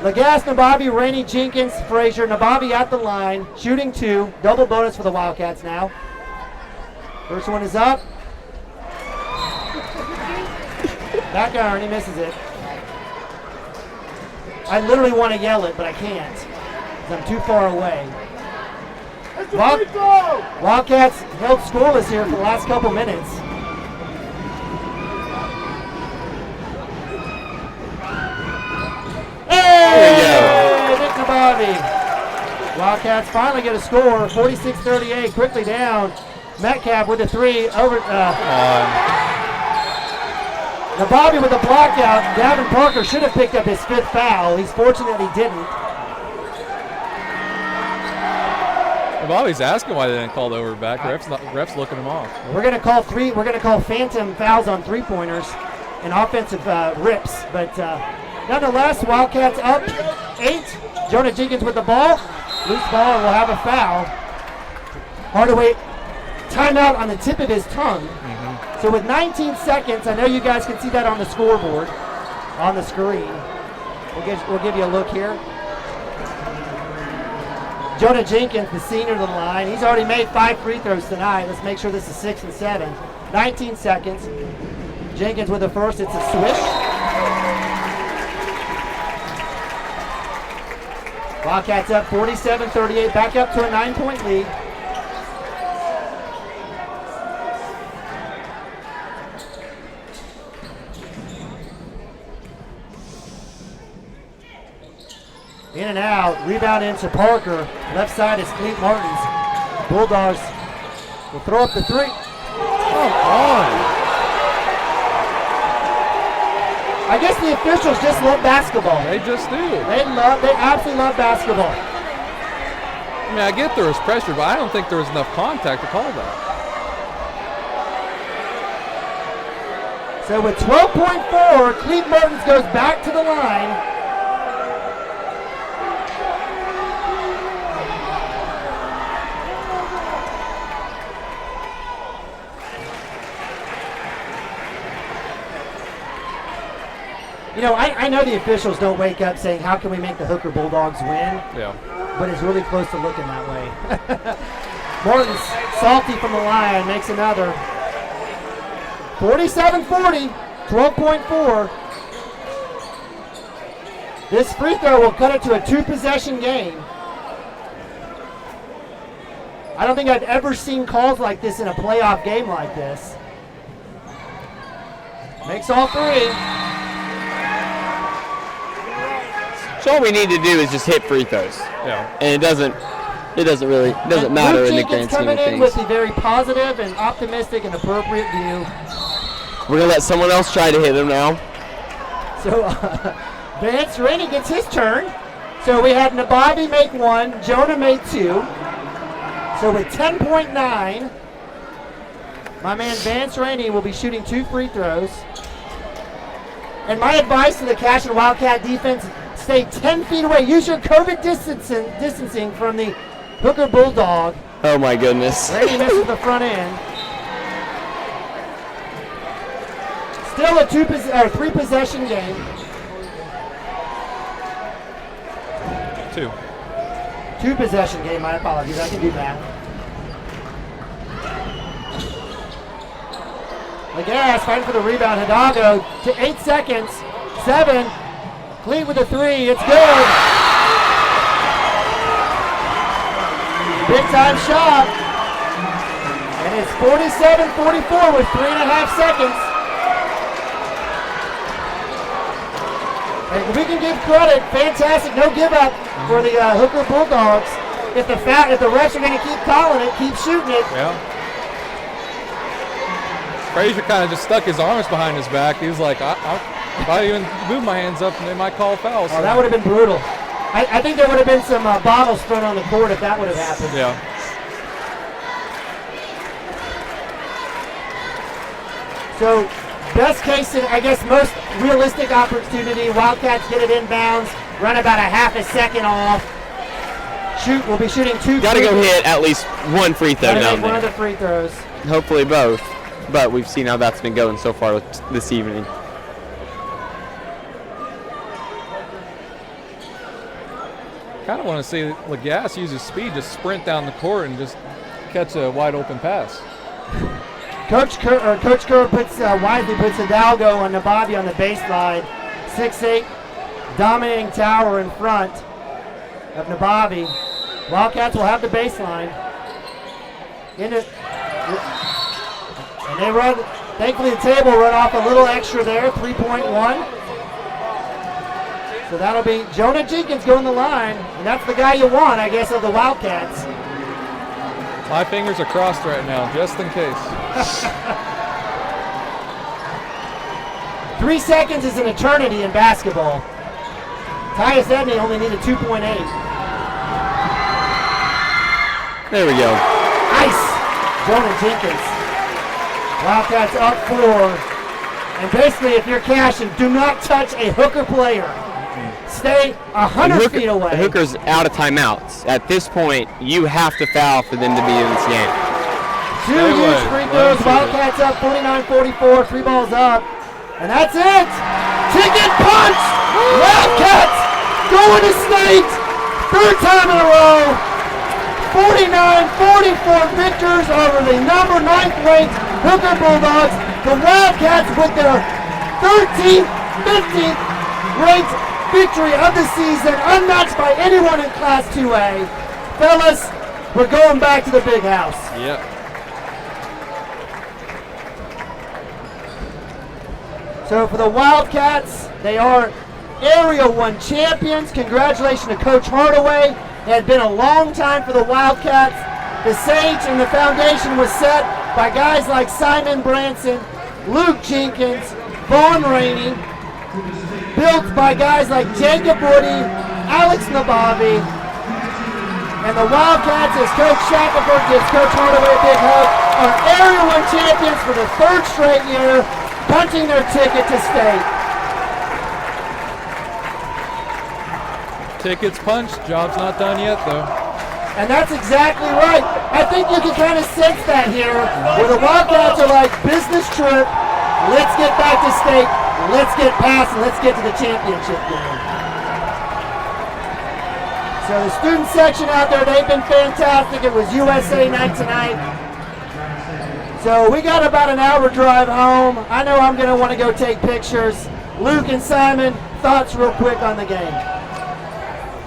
Legas, Nababi, Rainey, Jenkins, Frazier. Nababi at the line, shooting 2. Double bonus for the Wildcats now. First one is up. Back iron, he misses it. I literally want to yell it, but I can't because I'm too far away. Wildcats held scoreless here for the last couple minutes. Hey! Nick Nababi. Wildcats finally get a score, 46-38, quickly down. Metcalf with a 3 over. Nababi with a block out. Gavin Parker should have picked up his 5th foul. He's fortunate he didn't. Nababi's asking why they didn't call the overback. Ref's looking him off. We're gonna call phantom fouls on 3-pointers and offensive rips. But nonetheless, Wildcats up 8. Jonah Jenkins with the ball. Loose ball and we'll have a foul. Hardaway timeout on the tip of his tongue. So with 19 seconds, I know you guys can see that on the scoreboard, on the screen. We'll give you a look here. Jonah Jenkins, the senior to the line. He's already made 5 free throws tonight. Let's make sure this is 6 and 7. 19 seconds. Jenkins with the first. It's a swish. Wildcats up 47-38, back up to a 9-point lead. In and out, rebound into Parker. Left side is Cleet Martins. Bulldogs will throw up the 3. Come on. I guess the officials just love basketball. They just do. They absolutely love basketball. I mean, I get there was pressure, but I don't think there was enough contact to call that. So with 12.4, Cleet Martins goes back to the line. You know, I know the officials don't wake up saying, how can we make the Hooker Bulldogs win? Yeah. But it's really close to looking that way. Martins, salty from the line, makes another. 47-40, 12.4. This free throw will cut it to a 2-possession game. I don't think I've ever seen calls like this in a playoff game like this. Makes all 3. So all we need to do is just hit free throws. Yeah. And it doesn't matter in the grand scheme of coming in things. with a very positive and optimistic and appropriate view. We're gonna let someone else try to hit him now. So Vance Rainey gets his turn. So we had Nababi make 1, Jonah made 2. So with 10.9, My man Vance Rainey will be shooting 2 free throws. And my advice to the Cashion Wildcat defense, stay 10 feet away. Use your COVID distancing from the Hooker Bulldog. Oh my goodness. Rainey misses the front end. Still a 3 possession game. 2 possession game, my apologies, I can do that. Lagas fighting for the rebound. Hidalgo to 8 seconds. 7. Cleat with a 3. It's good. Big time shot. And it's 47-44 with 3.5 seconds. And we can give credit. Fantastic. No give up for the Hooker Bulldogs. If the refs are going to keep calling it, keep shooting it. Yeah. Frazier kind of just stuck his arms behind his back. He was like, if I even move my hands up, they might call a foul. So. Oh, that would have been brutal. I think there would have been some bottles thrown on the court if that would have happened. Yeah. So, best case, I guess most realistic opportunity, Wildcats get it inbounds, run about a half a second off. We'll be shooting 2 Got to go hit at least 1 free throw down there. One of the free throws. Hopefully both. But we've seen how that's been going so far this evening. Kind of want to see Lagas use his speed to sprint down the court and just catch a wide open pass. Coach Kerr wisely puts Hidalgo on Nabavi on the baseline. 6'8", dominating tower in front of Nabavi. Wildcats will have the baseline. And they run, thankfully the table run off a little extra there, 3.1. So that'll be Jonah Jenkins going the line. And that's the guy you want, I guess, of the Wildcats. My fingers are crossed right now, just in case. 3 seconds is an eternity in basketball. Tyus Edney only needed 2.8. There we go. Nice. Jonah Jenkins. Wildcats up 4. And basically, if you're Cashion, do not touch a Hooker player. Stay 100 feet away. The Hooker's out of timeouts. At this point, you have to foul for them to be in this game. 2 huge free throws. Wildcats up 49-44. 3 balls up. And that's it. Ticket punch. Wildcats going to state. 3rd time in a row. 49-44 victors over the number 9th ranked Hooker Bulldogs. The Wildcats with their 13th, 15th ranked victory of the season, unmatched by anyone in Class 2A. Fellas, we're going back to the big house. Yep. So for the Wildcats, they are Area 1 champions. Congratulations to Coach Hardaway. It had been a long time for the Wildcats. The sage and the foundation was set by guys like Simon Branson, Luke Jenkins, Vaughn Rainey, built by guys like Jacob Woody, Alex Nabavi, and the Wildcats, as Coach Shackelford gives Coach Hardaway a big hug, are Area 1 champions for the 3rd straight year, punching their ticket to state. Tickets punched, job's not done yet though. And that's exactly right. I think you can kind of sense that here, where the Wildcats are like, business trip, let's get back to state, let's get past, and let's get to the championship game. So the student section out there, they've been fantastic. It was USA night tonight. So we got about an hour drive home. I know I'm going to want to go take pictures. Luke and Simon, thoughts real quick on the game.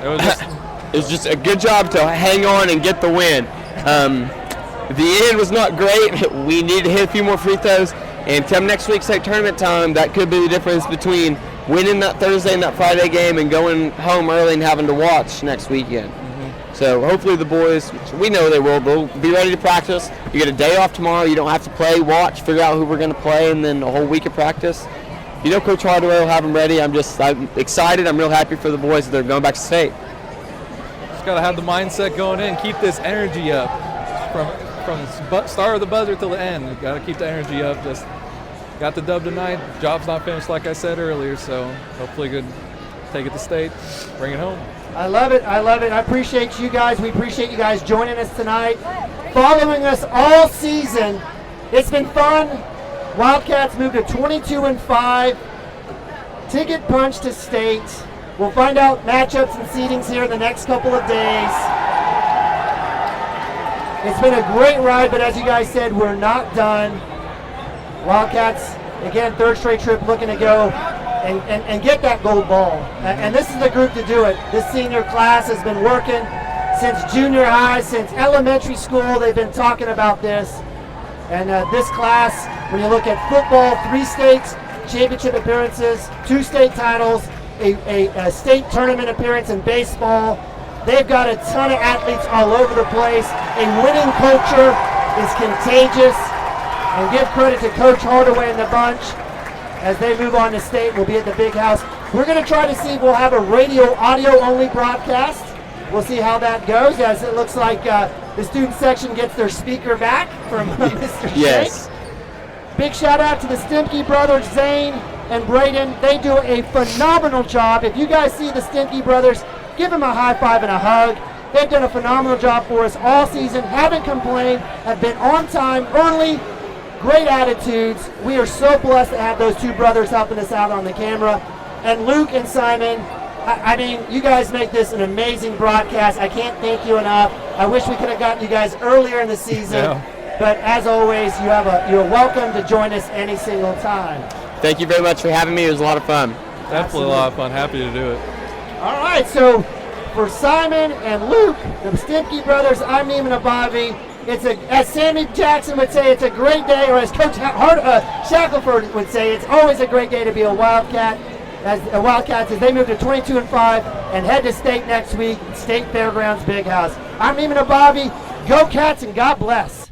It was just a good job to hang on and get the win. The end was not great. We need to hit a few more free throws. And come next week's state tournament time, that could be the difference between winning that Thursday and that Friday game and going home early and having to watch next weekend. So hopefully the boys, we know they will, they'll be ready to practice. You get a day off tomorrow. You don't have to play, watch, figure out who we're going to play, and then a whole week of practice. You know Coach Hardaway will have them ready. I'm excited. I'm real happy for the boys that they're going back to state. Just got to have the mindset going in, keep this energy up from the start of the buzzer till the end. Got to keep the energy up. Just got the dub tonight. Job's not finished, like I said earlier, so hopefully good. Take it to state, bring it home. I love it. I love it. I appreciate you guys. We appreciate you guys joining us tonight, following us all season. It's been fun. Wildcats moved to 22-5. Ticket punch to state. We'll find out matchups and seedings here in the next couple of days. It's been a great ride, but as you guys said, we're not done. Wildcats, again, third straight trip looking to go and get that gold ball. And this is the group to do it. This senior class has been working since junior high, since elementary school. They've been talking about this. And this class, when you look at football, 3 state championship appearances, 2 state titles, a state tournament appearance in baseball. They've got a ton of athletes all over the place. A winning culture is contagious. And give credit to Coach Hardaway and the bunch. As they move on to state, we'll be at the big house. We're going to try to see if we'll have a radio audio only broadcast. We'll see how that goes, as it looks like the student section gets their speaker back from Mr. Yes. Shake. Big shout out to the Stimke brothers, Zane and Braden. They do a phenomenal job. If you guys see the Stimke brothers, give them a high five and a hug. They've done a phenomenal job for us all season, haven't complained, have been on time, early, great attitudes. We are so blessed to have those 2 brothers helping us out on the camera. And Luke and Simon, I mean, you guys make this an amazing broadcast. I can't thank you enough. I wish we could have gotten you guys earlier in the season. Yeah. But as always, you're welcome to join us any single time. Thank you very much for having me. It was a lot of fun. Definitely a lot of fun. Happy to do it. All right, so for Simon and Luke, the Stimke brothers, I'm Neiman Abavi. It's as Sammy Jackson would say, it's a great day, or as Coach Shackelford would say, it's always a great day to be a Wildcat. As the Wildcats, as they move to 22-5 and head to state next week, State Fairgrounds Big House. I'm Neiman Abavi. Go Cats and God bless.